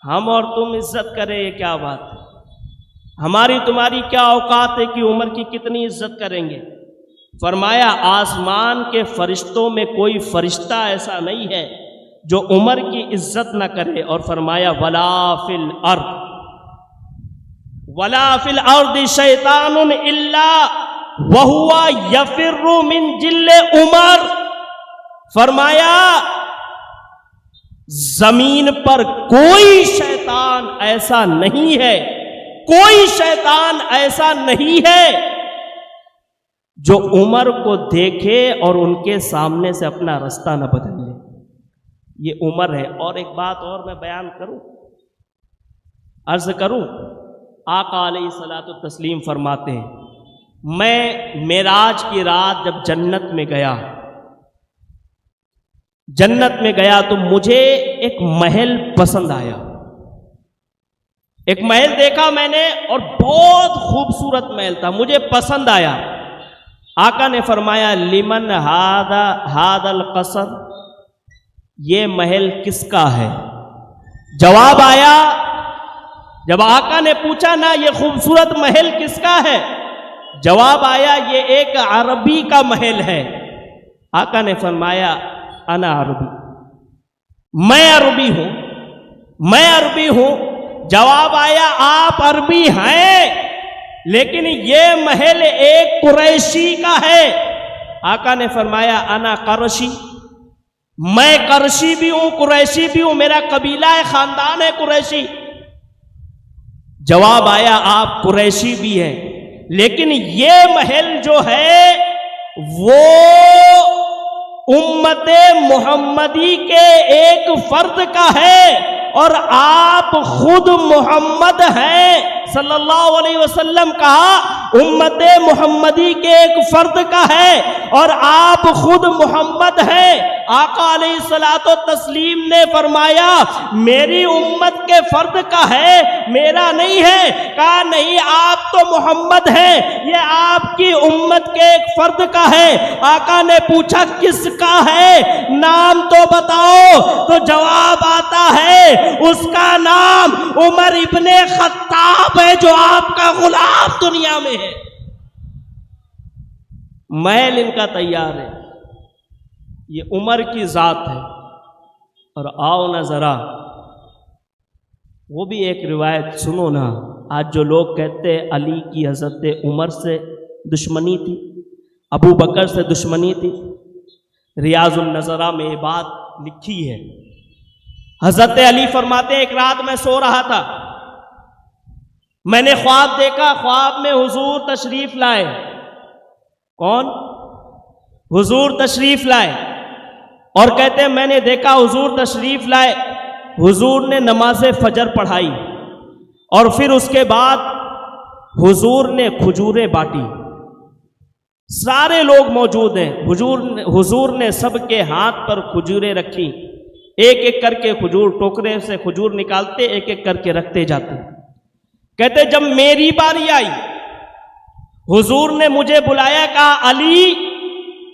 हम और तुम इज्जत करें, ये क्या बात है? हमारी तुम्हारी क्या औकात है कि उमर की कितनी इज्जत करेंगे? फरमाया आसमान के फरिश्तों में कोई फरिश्ता ऐसा नहीं है जो उमर की इज्जत न करे। और फरमाया वला फिल अर्द शैतानुन इल्ला वहुआ यफिर्रु मिन जिल्ले उमर। फरमाया जमीन पर कोई शैतान ऐसा नहीं है, कोई शैतान ऐसा नहीं है जो उमर को देखे और उनके सामने से अपना रास्ता न बदल ले। ये उमर है। और एक बात और मैं बयान करूं, अर्ज करूं, आका अलैहिस्सलातु तस्लीम फरमाते हैं मैं मेराज की रात जब जन्नत में गया तो मुझे एक महल पसंद आया। एक महल देखा मैंने और बहुत खूबसूरत महल था, मुझे पसंद आया। आका ने फरमाया लिमन हादल कसर, ये महल किसका है? जवाब आया, जब आका ने पूछा ना ये खूबसूरत महल किसका है, जवाब आया ये एक अरबी का महल है। आका ने फरमाया अना अरबी, मैं अरबी हूं। जवाब आया आप अरबी हैं, लेकिन ये महल एक कुरैशी का है। आका ने फरमाया अना करशी, मैं करशी भी हूं, कुरैशी भी हूं, मेरा कबीला है, खानदान है कुरैशी। जवाब आया आप कुरैशी भी हैं, लेकिन ये महल जो है वो उम्मते मुहम्मदी के एक फर्द का है और आप खुद मोहम्मद हैं सल्लल्लाहु अलैहि वसल्लम। कहा उम्मते मुहम्मदी के एक फर्द का है और आप खुद मोहम्मद हैं। आका अलैहिस्सलातु तस्लीम ने फरमाया मेरी उम्मत के फर्द का है, मेरा नहीं है। कहा नहीं, आप तो मोहम्मद हैं, ये आपकी उम्मत के एक फर्द का है। आका ने पूछा किसका है, नाम तो बताओ। तो जवाब आता है उसका नाम उमर इब्ने खत्ताब है, जो आपका गुलाम दुनिया में है। महल इनका तैयार है, ये उमर की जात है। और आओ ना जरा वो भी एक रिवायत सुनो ना। आज जो लोग कहते हैं अली की हजरत उमर से दुश्मनी थी, अबू बकर से दुश्मनी थी, रियाजुन नजरा में ये बात लिखी है। हजरत अली फरमाते एक रात मैं सो रहा था, मैंने ख्वाब देखा, ख्वाब में हुजूर तशरीफ लाए। कौन? हुजूर तशरीफ लाए। और कहते हैं मैंने देखा हुजूर तशरीफ लाए, हुजूर ने नमाज फजर पढ़ाई और फिर उसके बाद हुजूर ने खजूरें बांटी। सारे लोग मौजूद हैं, हुजूर ने सबके हाथ पर खजूरें रखी। एक एक करके खजूर, टोकरे से खजूर निकालते, एक एक करके रखते जाते। कहते जब मेरी बारी आई, हुजूर ने मुझे बुलाया, कहा अली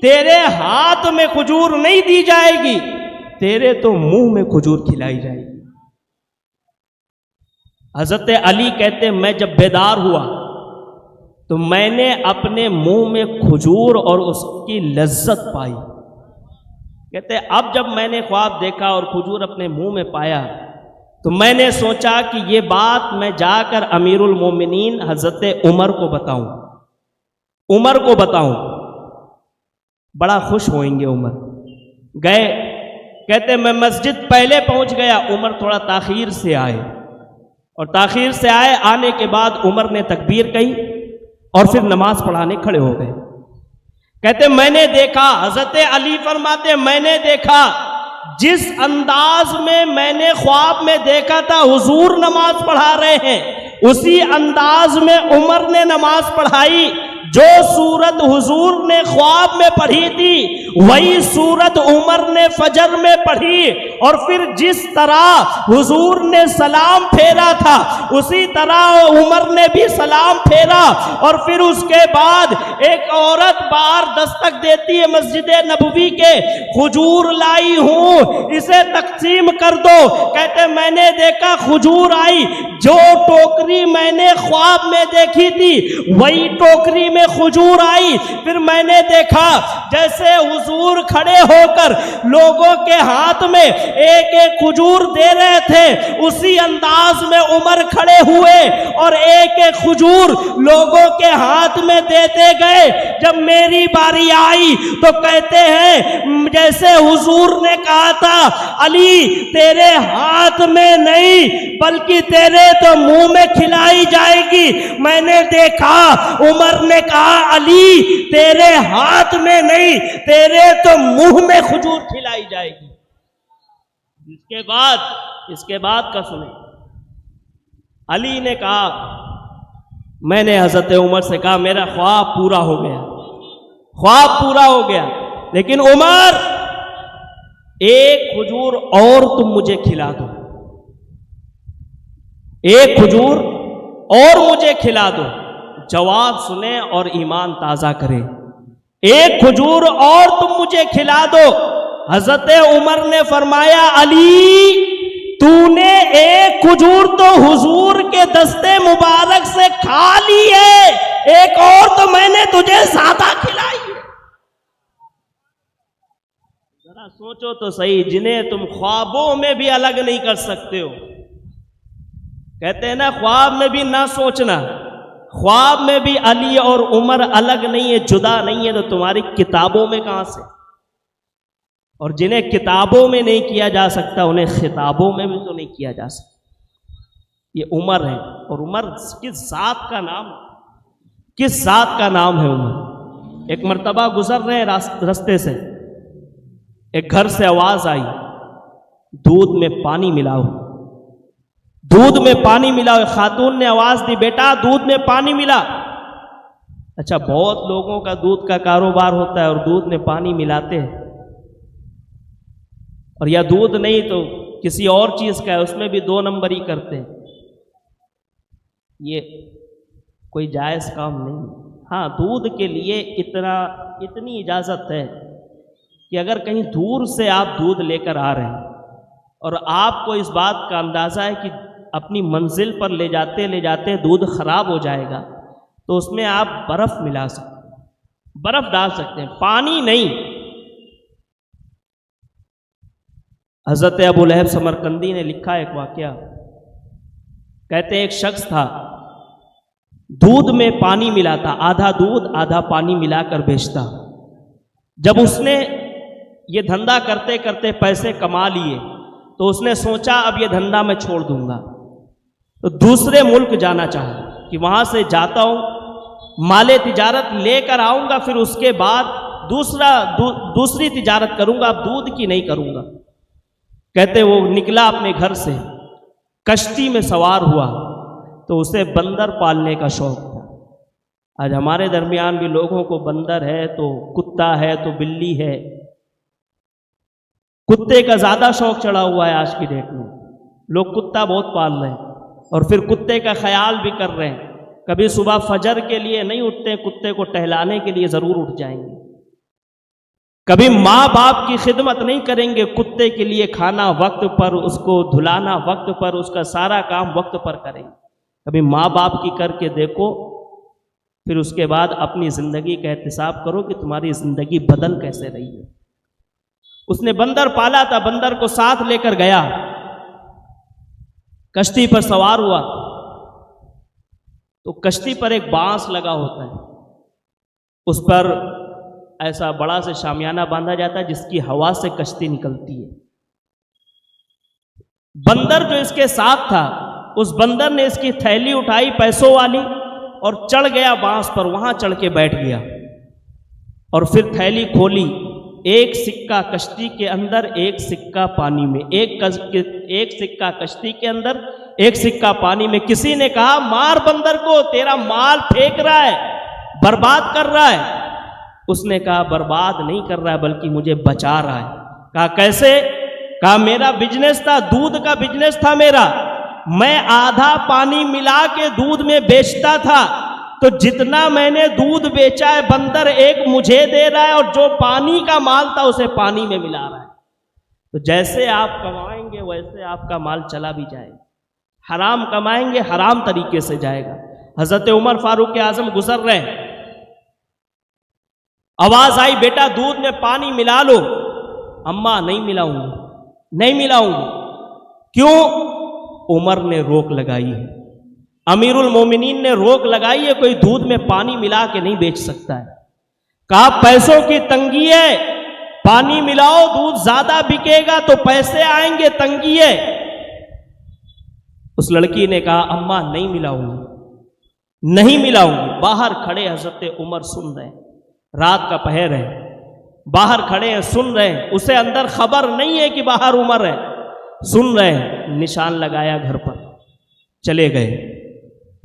तेरे हाथ में खजूर नहीं दी जाएगी, तेरे तो मुंह में खजूर खिलाई जाएगी। हजरत अली कहते मैं जब बेदार हुआ तो मैंने अपने मुंह में खजूर और उसकी लज्जत पाई। कहते अब जब मैंने ख्वाब देखा और खजूर अपने मुंह में पाया तो मैंने सोचा कि ये बात मैं जाकर अमीरुल मोमिनीन हजरत उमर को बताऊं, बड़ा खुश होंगे उमर। गए, कहते मैं मस्जिद पहले पहुंच गया, उमर थोड़ा ताखीर से आए और ताखीर से आए, आने के बाद उमर ने तकबीर कही और फिर नमाज पढ़ाने खड़े हो गए। कहते मैंने देखा, हजरत अली फरमाते मैंने देखा जिस अंदाज में मैंने ख्वाब में देखा था हुजूर नमाज पढ़ा रहे हैं, उसी अंदाज में उमर ने नमाज पढ़ाई। जो सूरत हुजूर ने ख्वाब में पढ़ी थी वही सूरत उमर ने फजर में पढ़ी, और फिर जिस तरह हुजूर ने सलाम फेरा था उसी तरह उमर ने भी सलाम फेरा। और फिर उसके बाद एक औरत बाहर दस्तक देती है मस्जिद नबवी के, खजूर लाई हूं, इसे तकसीम कर दो। कहते मैंने देखा खजूर आई, जो टोकरी मैंने ख्वाब में देखी थी वही टोकरी में खजूर आई। फिर मैंने देखा जैसे हुजूर खड़े होकर लोगों के हाथ में एक एक खजूर दे रहे थे, उसी अंदाज में उमर खड़े हुए और एक एक खजूर लोगों के हाथ में देते गए। जब मेरी बारी आई तो कहते हैं जैसे हुजूर ने कहा था अली तेरे हाथ में नहीं बल्कि तेरे तो मुंह में खिलाई जाएगी, मैंने देखा उमर ने कहा अली तेरे हाथ में नहीं तेरे तो मुंह में खजूर खिलाई जाएगी। इसके बाद का सुने, अली ने कहा, मैंने हजरत उमर से कहा मेरा ख्वाब पूरा हो गया, ख्वाब पूरा हो गया, लेकिन उमर एक खजूर और तुम मुझे खिला दो, एक खजूर और मुझे खिला दो। जवाब सुने और ईमान ताजा करें, एक खजूर और तुम मुझे खिला दो। हजरत उमर ने फरमाया अली तूने एक खजूर तो हुजूर के दस्ते मुबारक से खा ली है, एक और तो मैंने तुझे ज्यादा खिलाई है। जरा सोचो तो सही, जिन्हें तुम ख्वाबों में भी अलग नहीं कर सकते हो। कहते हैं ना ख्वाब में भी ना सोचना, ख्वाब में भी अली और उमर अलग नहीं है, जुदा नहीं है, तो तुम्हारी किताबों में कहां से? और जिन्हें किताबों में नहीं किया जा सकता उन्हें खिताबों में भी तो नहीं किया जा सकता। ये उमर है, और उमर किस जात का नाम, किस जात का नाम है उमर। एक मर्तबा गुजर रहे रास्ते से, एक घर से आवाज आई दूध में पानी मिलाओ, दूध में पानी मिलाओ। खातून ने आवाज दी बेटा दूध में पानी मिला। अच्छा, बहुत लोगों का दूध का कारोबार होता है और दूध में पानी मिलाते हैं, और या दूध नहीं तो किसी और चीज का है उसमें भी 2 नंबर ही करते हैं। ये कोई जायज काम नहीं। हाँ, दूध के लिए इतनी इजाजत है कि अगर कहीं दूर से आप दूध लेकर आ रहे हैं और आपको इस बात का अंदाजा है कि अपनी मंजिल पर ले जाते दूध खराब हो जाएगा, तो उसमें आप बर्फ मिला सकते हैं, बर्फ डाल सकते हैं, पानी नहीं। हजरत अबू लहब समरकंदी ने लिखा एक वाकया, कहते हैं एक शख्स था दूध में पानी मिलाता, आधा दूध आधा पानी मिलाकर बेचता। जब उसने ये धंधा करते करते पैसे कमा लिए तो उसने सोचा अब ये धंधा मैं छोड़ दूंगा, तो दूसरे मुल्क जाना चाहा कि वहां से जाता हूं माले तिजारत लेकर आऊंगा, फिर उसके बाद दूसरी तिजारत करूंगा, अब दूध की नहीं करूंगा। कहते वो निकला अपने घर से, कश्ती में सवार हुआ, तो उसे बंदर पालने का शौक था। आज हमारे दरमियान भी लोगों को बंदर है तो कुत्ता है तो बिल्ली है, कुत्ते का ज्यादा शौक चढ़ा हुआ है। आज की डेट में लोग कुत्ता बहुत पाल रहे हैं और फिर कुत्ते का ख्याल भी कर रहे हैं। कभी सुबह फजर के लिए नहीं उठते, कुत्ते को टहलाने के लिए जरूर उठ जाएंगे। कभी माँ बाप की खिदमत नहीं करेंगे, कुत्ते के लिए खाना वक्त पर, उसको धुलाना वक्त पर, उसका सारा काम वक्त पर करेंगे। कभी माँ बाप की करके देखो, फिर उसके बाद अपनी जिंदगी का एहतिसाब करो कि तुम्हारी जिंदगी बदल कैसे रही है। उसने बंदर पाला था, बंदर को साथ लेकर गया, कश्ती पर सवार हुआ, तो कश्ती पर एक बांस लगा होता है, उस पर ऐसा बड़ा से शामियाना बांधा जाता है जिसकी हवा से कश्ती निकलती है। बंदर जो इसके साथ था, उस बंदर ने इसकी थैली उठाई पैसों वाली और चढ़ गया बांस पर, वहां चढ़ के बैठ गया और फिर थैली खोली, एक सिक्का कश्ती के अंदर, एक सिक्का पानी में, एक सिक्का कश्ती के अंदर, एक सिक्का पानी में। किसी ने कहा मार बंदर को, तेरा माल फेंक रहा है, बर्बाद कर रहा है। उसने कहा बर्बाद नहीं कर रहा है बल्कि मुझे बचा रहा है। कहा कैसे? कहा मेरा बिजनेस था, दूध का बिजनेस था मेरा, मैं आधा पानी मिला के दूध में बेचता था, तो जितना मैंने दूध बेचा है बंदर एक मुझे दे रहा है और जो पानी का माल था उसे पानी में मिला रहा है। तो जैसे आप कमाएंगे वैसे आपका माल चला भी जाएगा। हराम कमाएंगे हराम तरीके से जाएगा। हजरत उमर फारूक आजम गुजर रहे हैं, आवाज आई बेटा दूध में पानी मिला लो। अम्मा नहीं मिलाऊंगी, नहीं मिलाऊंगी। क्यों? उमर ने रोक लगाई है, अमीरुल मोमिनीन ने रोक लगाई है, कोई दूध में पानी मिला के नहीं बेच सकता है। कहा पैसों की तंगी है, पानी मिलाओ, दूध ज्यादा बिकेगा तो पैसे आएंगे, तंगी है। उस लड़की ने कहा अम्मा नहीं मिलाऊंगी, नहीं मिलाऊंगी। बाहर खड़े हजरत उमर सुन रहे हैं, रात का पहर है, बाहर खड़े हैं सुन रहे हैं, उसे अंदर खबर नहीं है कि बाहर उमर है, सुन रहे हैं। निशान लगाया घर पर, चले गए।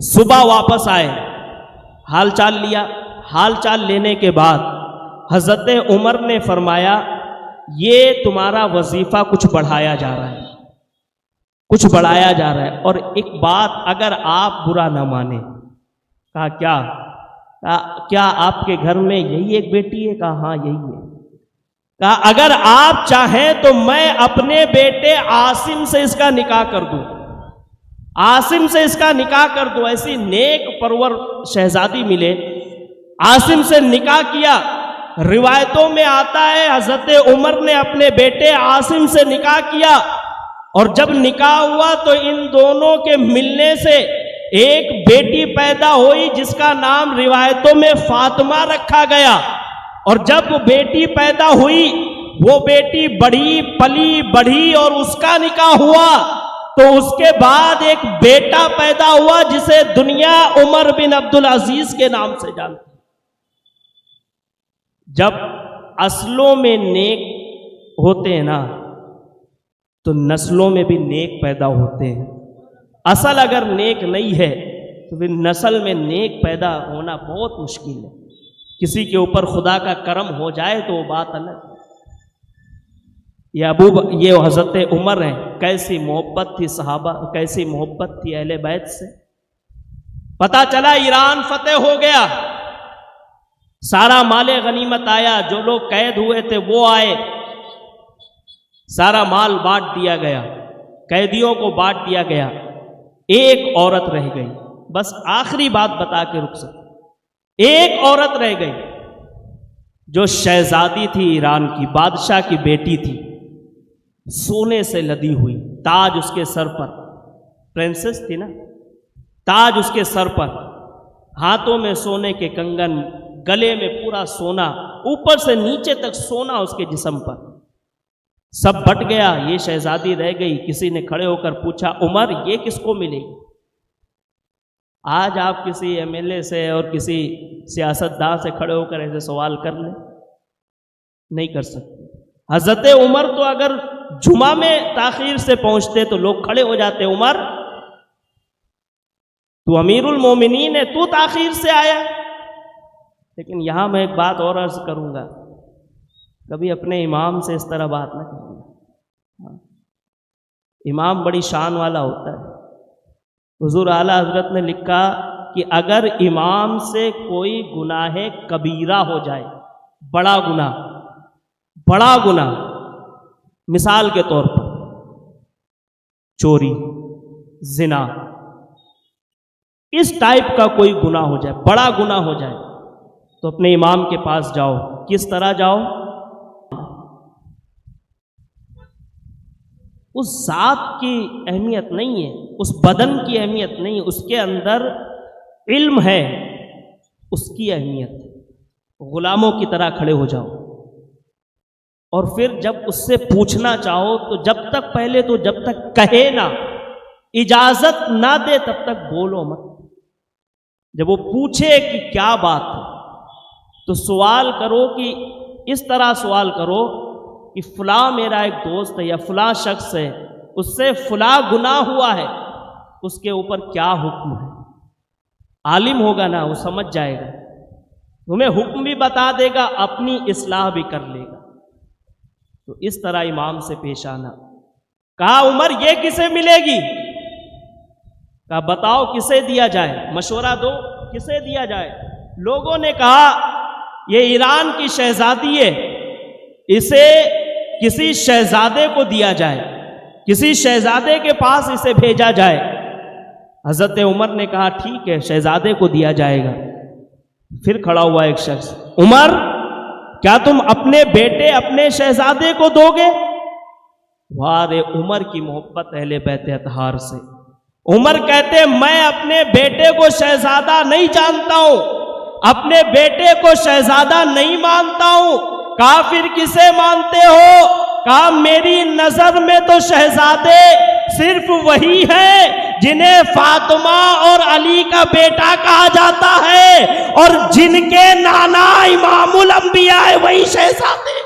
सुबह वापस आए, हालचाल लिया। हालचाल लेने के बाद हजरत उमर ने फरमाया ये तुम्हारा वजीफा कुछ बढ़ाया जा रहा है, कुछ बढ़ाया जा रहा है, और एक बात अगर आप बुरा ना माने। कहा क्या? कहा क्या आपके घर में यही एक बेटी है? कहा हाँ यही है। कहा अगर आप चाहें तो मैं अपने बेटे आसिम से इसका निकाह कर दूं, आसिम से इसका निकाह कर दूं। ऐसी नेक परवर शहजादी मिले, आसिम से निकाह किया। रिवायतों में आता है हजरत उमर ने अपने बेटे आसिम से निकाह किया, और जब निकाह हुआ तो इन दोनों के मिलने से एक बेटी पैदा हुई जिसका नाम रिवायतों में फातिमा रखा गया। और जब वो बेटी पैदा हुई, वो बेटी बढ़ी पली बढ़ी और उसका निकाह हुआ, तो उसके बाद एक बेटा पैदा हुआ जिसे दुनिया उमर बिन अब्दुल अजीज के नाम से जानती। जब असलों में नेक होते हैं ना, तो नस्लों में भी नेक पैदा होते हैं। असल अगर नेक नहीं है तो फिर नस्ल में नेक पैदा होना बहुत मुश्किल है। किसी के ऊपर खुदा का करम हो जाए तो वो बात अलग है। ये हजरत उमर हैं, कैसी मोहब्बत थी सहाबा, कैसी मोहब्बत थी अहले बैत से। पता चला ईरान फतेह हो गया, सारा माले गनीमत आया, जो लोग कैद हुए थे वो आए, सारा माल बांट दिया गया, कैदियों को बांट दिया गया। एक औरत रह गई, बस आखिरी बात बता के रुक सकते। एक औरत रह गई जो शहजादी थी ईरान की, बादशाह की बेटी थी, सोने से लदी हुई, ताज उसके सर पर, प्रिंसेस थी ना, ताज उसके सर पर, हाथों में सोने के कंगन, गले में पूरा सोना, ऊपर से नीचे तक सोना उसके जिस्म पर। सब बट गया, ये शहजादी रह गई। किसी ने खड़े होकर पूछा उमर ये किसको मिलेगी? आज आप किसी एमएलए से और किसी सियासतदान से खड़े होकर ऐसे सवाल कर लें, नहीं कर सकते। हजरत उमर तो अगर जुमा में ताखीर से पहुंचते तो लोग खड़े हो जाते, उमर तू अमीरुल मोमिनीन है, तू ताखीर से आया। लेकिन यहां मैं एक बात और अर्ज करूंगा, कभी अपने इमाम से इस तरह बात न करना। इमाम बड़ी शान वाला होता है। हुजूर आला हजरत ने लिखा कि अगर इमाम से कोई गुनाह कबीरा हो जाए, बड़ा गुनाह, मिसाल के तौर पर चोरी, जिना, इस टाइप का कोई गुनाह हो जाए, बड़ा गुनाह हो जाए, तो अपने इमाम के पास जाओ। किस तरह जाओ? उस जात की अहमियत नहीं है, उस बदन की अहमियत नहीं है, उसके अंदर इल्म है, उसकी अहमियत है। गुलामों की तरह खड़े हो जाओ, और फिर जब उससे पूछना चाहो तो जब तक कहे ना, इजाजत ना दे तब तक बोलो मत। जब वो पूछे कि क्या बात है, तो सवाल करो कि इस तरह सवाल करो कि फला मेरा एक दोस्त है या फला शख्स है, उससे फला गुनाह हुआ है, उसके ऊपर क्या हुक्म है। आलिम होगा ना, वो समझ जाएगा, तुम्हें हुक्म भी बता देगा, अपनी इस्लाह भी कर लेगा। तो इस तरह इमाम से पेश आना। कहा उमर ये किसे मिलेगी? कहा बताओ किसे दिया जाए, मशवरा दो किसे दिया जाए। लोगों ने कहा ये ईरान की शहजादी है, इसे किसी शहजादे को दिया जाए, किसी शहजादे के पास इसे भेजा जाए। हजरत उमर ने कहा ठीक है, शहजादे को दिया जाएगा। फिर खड़ा हुआ एक शख्स, उमर क्या तुम अपने बेटे अपने शहजादे को दोगे? वारे उमर की मोहब्बत अहले बैत अतहार से। उमर कहते मैं अपने बेटे को शहजादा नहीं जानता हूं, अपने बेटे को शहजादा नहीं मानता हूं। कहा फिर किसे मानते हो? कहा मेरी नजर में तो शहजादे सिर्फ वही है जिन्हें फातिमा और अली का बेटा कहा जाता है, और जिनके नाना इमामुल अंबिया है वही शहजादे।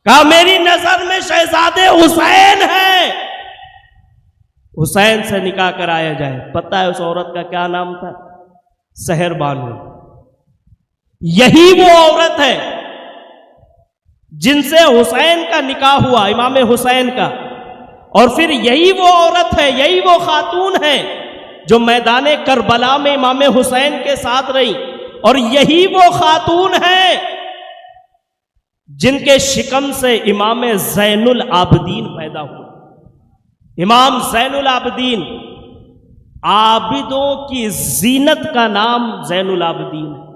कहा मेरी नजर में शहजादे हुसैन है, हुसैन से निकाह कराया जाए। पता है उस औरत का क्या नाम था? सहर बानो। यही वो औरत है जिनसे हुसैन का निकाह हुआ, इमाम हुसैन का। और फिर यही वो औरत है, यही वो खातून है जो मैदान करबला में इमाम हुसैन के साथ रही। और यही वो खातून है जिनके शिकम से इमाम ज़ैनुल आबदीन पैदा हुआ। इमाम ज़ैनुल आबदीन, आबिदों की जीनत का नाम ज़ैनुल आबदीन है।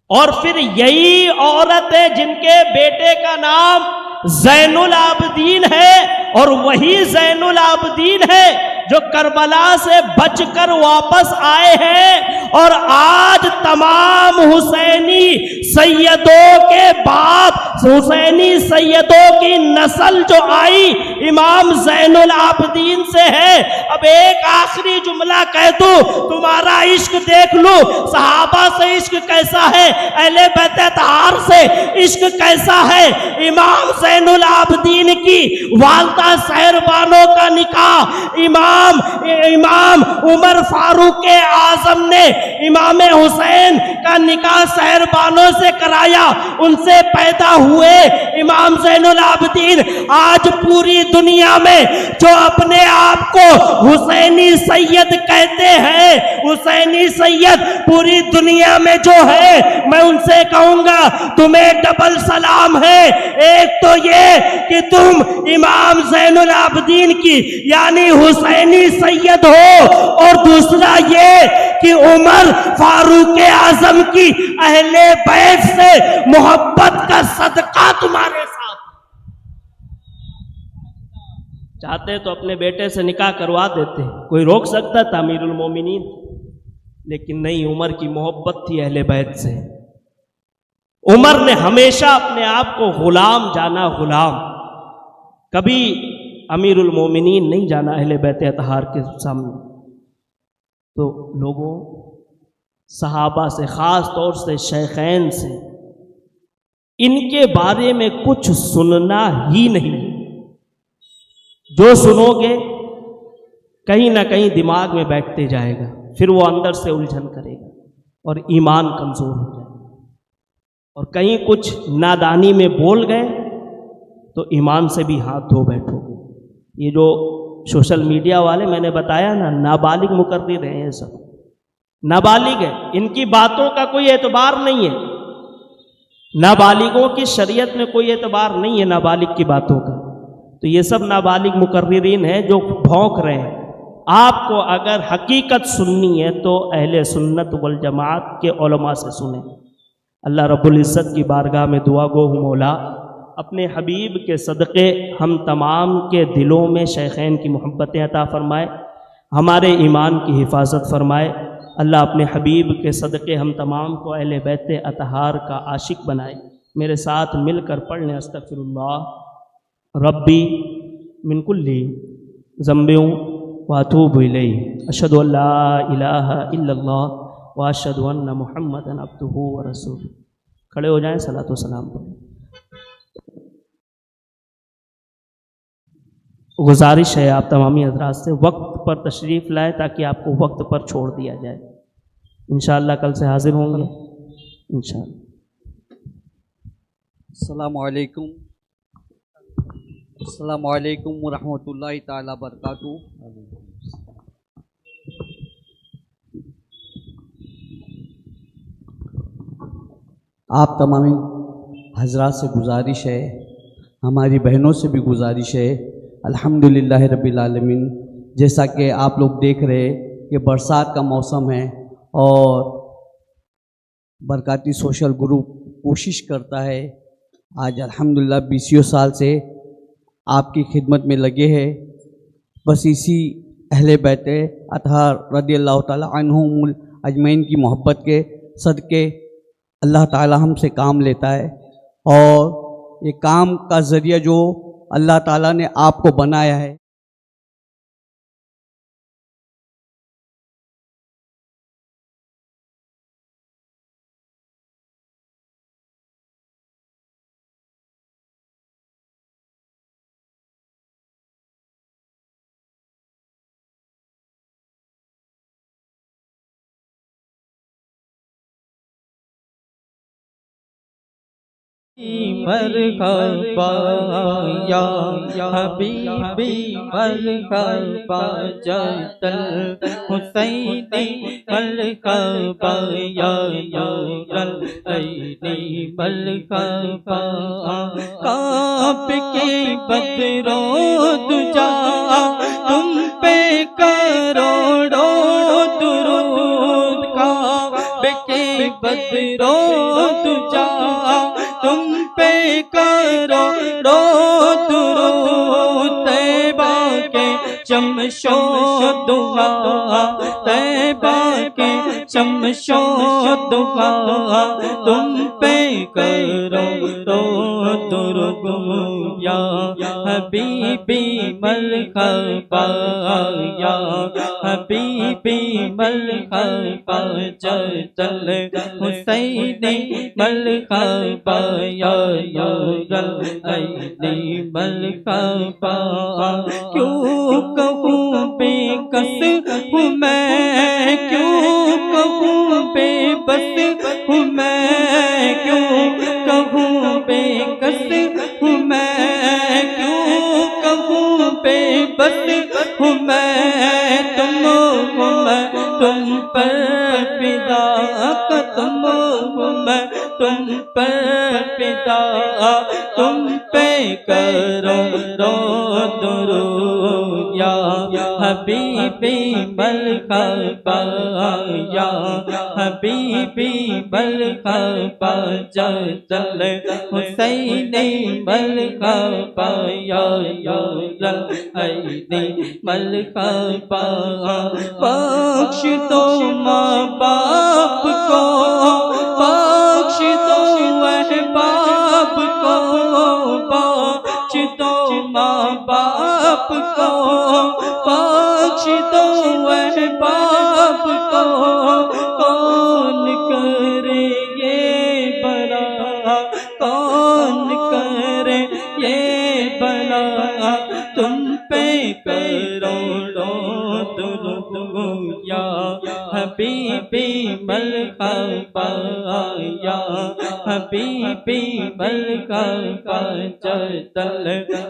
और फिर यही औरत है जिनके बेटे का नाम ज़ैनुल आबदीन है, और वही ज़ैनुल आबदीन है जो करबला से बचकर वापस आए हैं। और आज तमाम हुसैनी सैयदों के बाद हुसैनी सैयदों की नस्ल जो आई इमाम ज़ैनुल आबदीन से है। अब एक आखिरी जुमला कह दूं, तुम्हारा इश्क देख लो, सहाबा से इश्क कैसा है, अहले बैत अतहार से इश्क कैसा है। इमाम ज़ैनुल आबदीन की वालदा सहर बानो का निकाह इमाम उमर फारूक आजम ने इमाम हुसैन का निकाह सहर बानो से कराया। उनसे पैदा हुए इमाम ज़ैनुल आबदीन आज पूरी दुनिया में जो अपने आप को हुसैनी सैयद कहते हैं, हुसैनी सैयद पूरी दुनिया में जो है, मैं उनसे कहूंगा तुम्हें डबल सलाम है। एक तो ये कि तुम इमाम ज़ैनुल आबदीन की यानी हुसैनी सैयद हो, और दूसरा ये कि उमर फारूक आजम की अहले बैत से मोहब्बत का सदका तुम्हारे साथ। चाहते तो अपने बेटे से निकाह करवा देते, कोई रोक सकता था अमीरुल मोमिनीन, लेकिन नहीं, उमर की मोहब्बत थी अहले बैत से। उमर ने हमेशा अपने आप को गुलाम जाना, गुलाम, कभी अमीरुल मोमिनीन नहीं जाना अहले बैत अतहार के सामने। तो लोगों, सहाबा से, ख़ास तौर से शेखैन से, इनके बारे में कुछ सुनना ही नहीं। जो सुनोगे कहीं ना कहीं दिमाग में बैठते जाएगा, फिर वो अंदर से उलझन करेगा और ईमान कमज़ोर हो जाएगा। और कहीं कुछ नादानी में बोल गए तो ईमान से भी हाथ धो बैठोगे। ये जो सोशल मीडिया वाले, मैंने बताया ना, नाबालिग मुकर्रिर हैं, ये सब नाबालिग है, इनकी बातों का कोई एतबार नहीं है। नाबालिगों की शरीयत में कोई एतबार नहीं है नाबालिग की बातों का। तो ये सब नाबालिग मुकर्रिरीन हैं जो भौंक रहे हैं। आपको अगर हकीकत सुननी है तो अहले सुन्नत वल जमात के उलमा से सुने। अल्लाह रब्बुल इज़्ज़त की बारगाह में दुआ गो हूँ, मौला अपने हबीब के सदक़े हम तमाम के दिलों में शेखैन की मोहब्बतें अता फ़रमाए, हमारे ईमान की हिफाजत फ़रमाए। अल्लाह अपने हबीब के सदक़े हम तमाम को अहले बैत अतहार का आशिक बनाए। मेरे साथ मिलकर पढ़ लें, अस्तग़फिरुल्लाह रब्बी मिन कुल्ली ज़म्बिन व अतूबु इलैहि, अशहदु अल्ला इलाहा इल्लल्लाह व अशहदु अन्ना मुहम्मदन अब्दुहु व रसूलुहु। खड़े हो जाएं, सलातो सलाम पढ़ें। गुजारिश है आप तमामी हजरात से वक्त पर तशरीफ़ लाए ताकि आपको वक्त पर छोड़ दिया जाए। इंशाअल्लाह कल से हाजिर होंगे इंशाअल्लाह। अस्सलामु अलैकुम व रहमतुल्लाहि ताला बरकातुहू। आप तमामी हजरात से गुजारिश है, हमारी बहनों से भी गुजारिश है, अल्हम्दुलिल्लाह रब्बिल आलमीन, जैसा कि आप लोग देख रहे कि बरसात का मौसम है और बरकाती सोशल ग्रुप कोशिश करता है। आज अल्हम्दुलिल्लाह 20 साल से आपकी खिदमत में लगे हैं। बस इसी अहले बैत अतहार रदियल्लाहु ताला अन्हुम अजमैन की मोहब्बत के सदके अल्लाह ताला हमसे काम लेता है और ये काम का ज़रिया जो अल्लाह ताला ने आपको बनाया है, मरहबा या हबीबी मरहबा जतल हुसैनी मरहबा या नूरल ऐनी मरहबा काब के बदरो दुजा तुम पे करोड़ों दुरूद काब के बदरो दुजा तुम पे करोड़ों दुरूद तैबा के चमशो दुआ तैबा के चमशो दुआ तुम पे करोड़ों दुरूद या हबीबी मरहबा या हबीबी मरहबा जतल हुसैनी मरहबा या नूरल ऐनी मरहबा क्यों कहूँ बेकस हूँ मैं, क्यों कहूँ बेबस हूँ मैं, क्यों कहूँ बेकस हूँ मैं, क्यों कहूँ बेबस हूँ मैं, तुम पर फिदा तुम तुम पर फिदा तुम पे करो दुरूद या हबीबी मरहबा या हबीबी मरहबा जतल हुसैनी मरहबा या नूरल ऐनी मरहबा बख्श दो माँ बाप को, बख्श दो अहबाब को, बख्श दो माँ बाप को, बख्श दो अहबाब को, कौन करे ये बला, कौन करे ये बला, तुम पे करोड़ों दुरूद या हबीबी मरहबा या हबीबी मरहबा जतल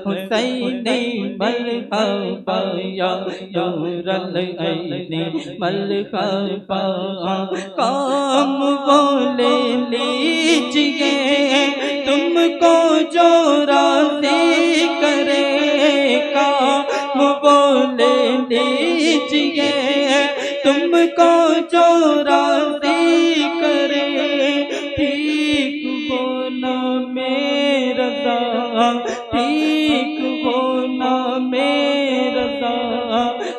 हुसैनी मरहबा या नूरल ऐनी मरहबा काम वो ले लीजिए तुमको जो राज़ी करेगा, वो ले लीजिए तुमको जो राज़ी करे, ठीक होना मेरा ठीक होना मेरा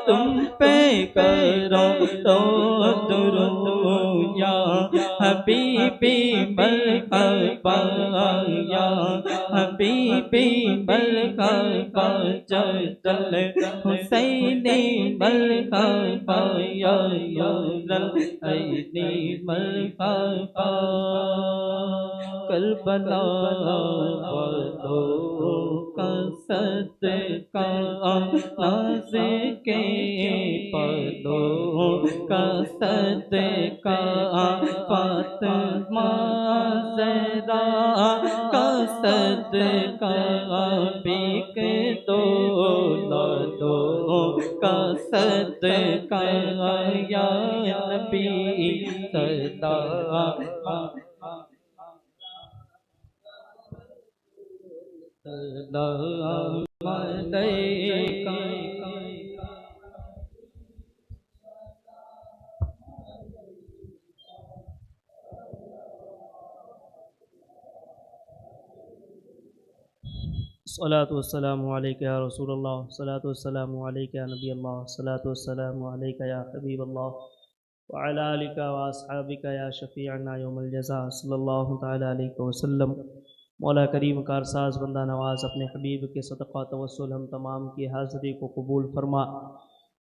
तुम पे करो दुरूद या हबीबी मरहबा या हबीबी मरहबा जतल हुसैनी मरहबा या नूरल ऐनी मरहबा करबला वालों का सदका नाज के पलों का सदका फातिमा ज़हरा का सदका बिक दो का सदका या नबी सलाम अलैका। सलातु वस्सलामु अलैका या रसूलल्लाह, सलातु वस्सलामु अलैका या नबी अल्लाह, सलातु वस्सलामु अलैका या हबीब अल्लाह व अला आलिका व अस्हाबिका या शफीअना यौमल जज़ा सल्लल्लाहु तआला अलैहि वसल्लम। मौला करीम कारसाज बंदा नवाज अपने हबीब के सदक़ा तवस्सुल हम तमाम की हाज़िरी को कबूल फरमा।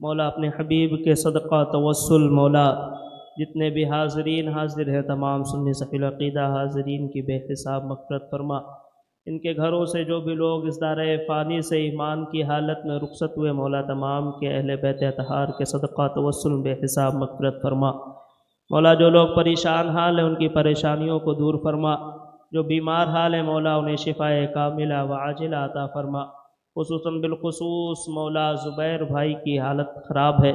मौला अपने हबीब के सदक़ा तवस्सुल मौला जितने भी हाज़रीन हाजिर है तमाम सुन्नी सफ़ील अक़ीदा हाज़रीन की बेहिसाब मग़फ़िरत फरमा। इनके घरों से जो भी लोग इस दायरे फ़ानी से ईमान की हालत में रुखसत हुए मौला तमाम के अहले बैत अतहार के सदक़ा तवस्सुल बेहिसाब मग़फ़िरत फरमा। मौला जो लोग परेशान हाल हैं उनकी परेशानियों को दूर फरमा, जो बीमार हाल है मौला उन्हें शिफ़ाए कामिला व आजिला अता फरमा। खुसूसन बिलखुसूस मौला ज़ुबैर भाई की हालत ख़राब है,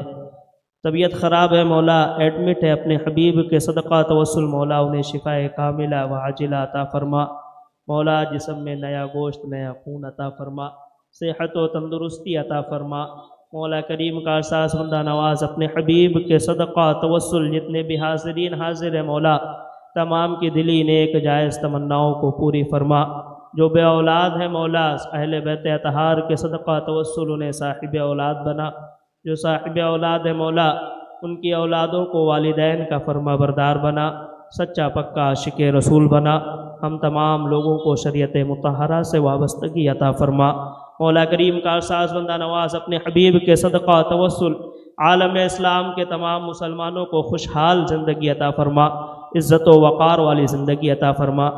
तबीयत ख़राब है मौला, एडमिट है, अपने हबीब के सदक़ा तवस्सुल मौला उन्हें शिफ़ाए कामिला व आजिला अता फरमा। मौला जिस्म में नया गोश्त नया खून अता फरमा, सेहत व तंदुरुस्ती अता फरमा। मौला करीम का एहसास बंदा नवाज अपने हबीब के सदक़ा तवस्सुल जितने भी हाज़रीन हाजिर है मौला तमाम की दिली नेक जायज़ तमन्नाओं को पूरी फरमा। जो बे औलाद है मौला अहले बैत अतहार के सदक़ा तवस्सुल उन्हें साहिब औलाद बना। जो साहिब औलाद है मौला उनकी औलादों को वालिदैन का फरमा बरदार बना, सच्चा पक्का आशिक रसूल बना। हम तमाम लोगों को शरीयत मुतहरा से वाबस्तगी अता फरमा। मौला करीम का एहसास बंदा नवाज अपने हबीब के सदक़ा तवस्सुल आलम इस्लाम के तमाम मुसलमानों को खुशहाल ज़िंदगी अता फरमा, इज़्ज़त व वक़ार वाली ज़िंदगी अता फरमा।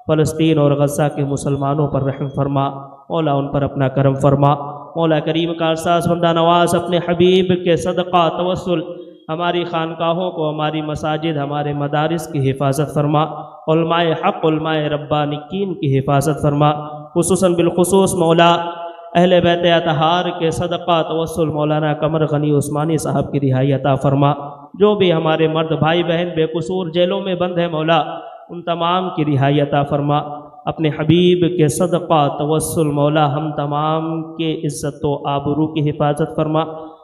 फ़लस्तीन और गज़ा के मुसलमानों पर रहम फरमा, मौला उन पर अपना करम फरमा। मौला करीम का एहसास बंदा नवाज अपने हबीब के सदक़ा तवस्सुल हमारी खानकाहों को, हमारी मसाजिद, हमारे मदारिस की हिफाजत फरमा। उलमाए हक़ उलमाए रब्बानिकीन की हिफाजत फरमा। खुसूसन बिलखुसूस मौला अहले बैत अतहार के सदक़ा तवस्सुल मौलाना कमर गनी उस्मानी साहब की रिहाई अता फरमा। जो भी हमारे मर्द भाई बहन बेकसूर जेलों में बंद है मौला उन तमाम की रिहाई अता फरमा। अपने हबीब के सदक़ा तवस्सुल मौला हम तमाम के इज़्ज़त व आबरू की हिफाजत फरमा।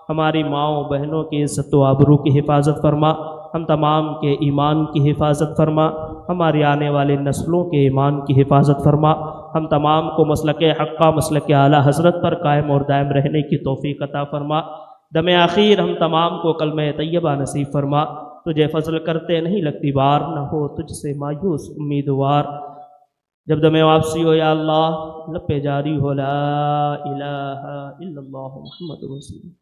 हमारी माओ बहनों की इज़्ज़त व आबरू की हिफाजत फरमा। हम तमाम के ईमान की हिफाजत फरमा। हमारी आने वाली नस्लों के ईमान की हिफाजत फरमा। हम तमाम को मसलक हक़्क़ा मसलक आला हज़रत पर कायम और दायम रहने की तौफ़ीक़ अता फरमा। दम आखिर हम तमाम को कलमे तैयबा नसीब फरमा। तुझे फ़ज़ल करते नहीं लगती बार, न हो तुझसे मायूस उम्मीदवार। जब दमे वापसी हो या अल्लाह लपे जारी हो ला इलाहा इल्लल्लाह मुहम्मद रसूलुल्लाह।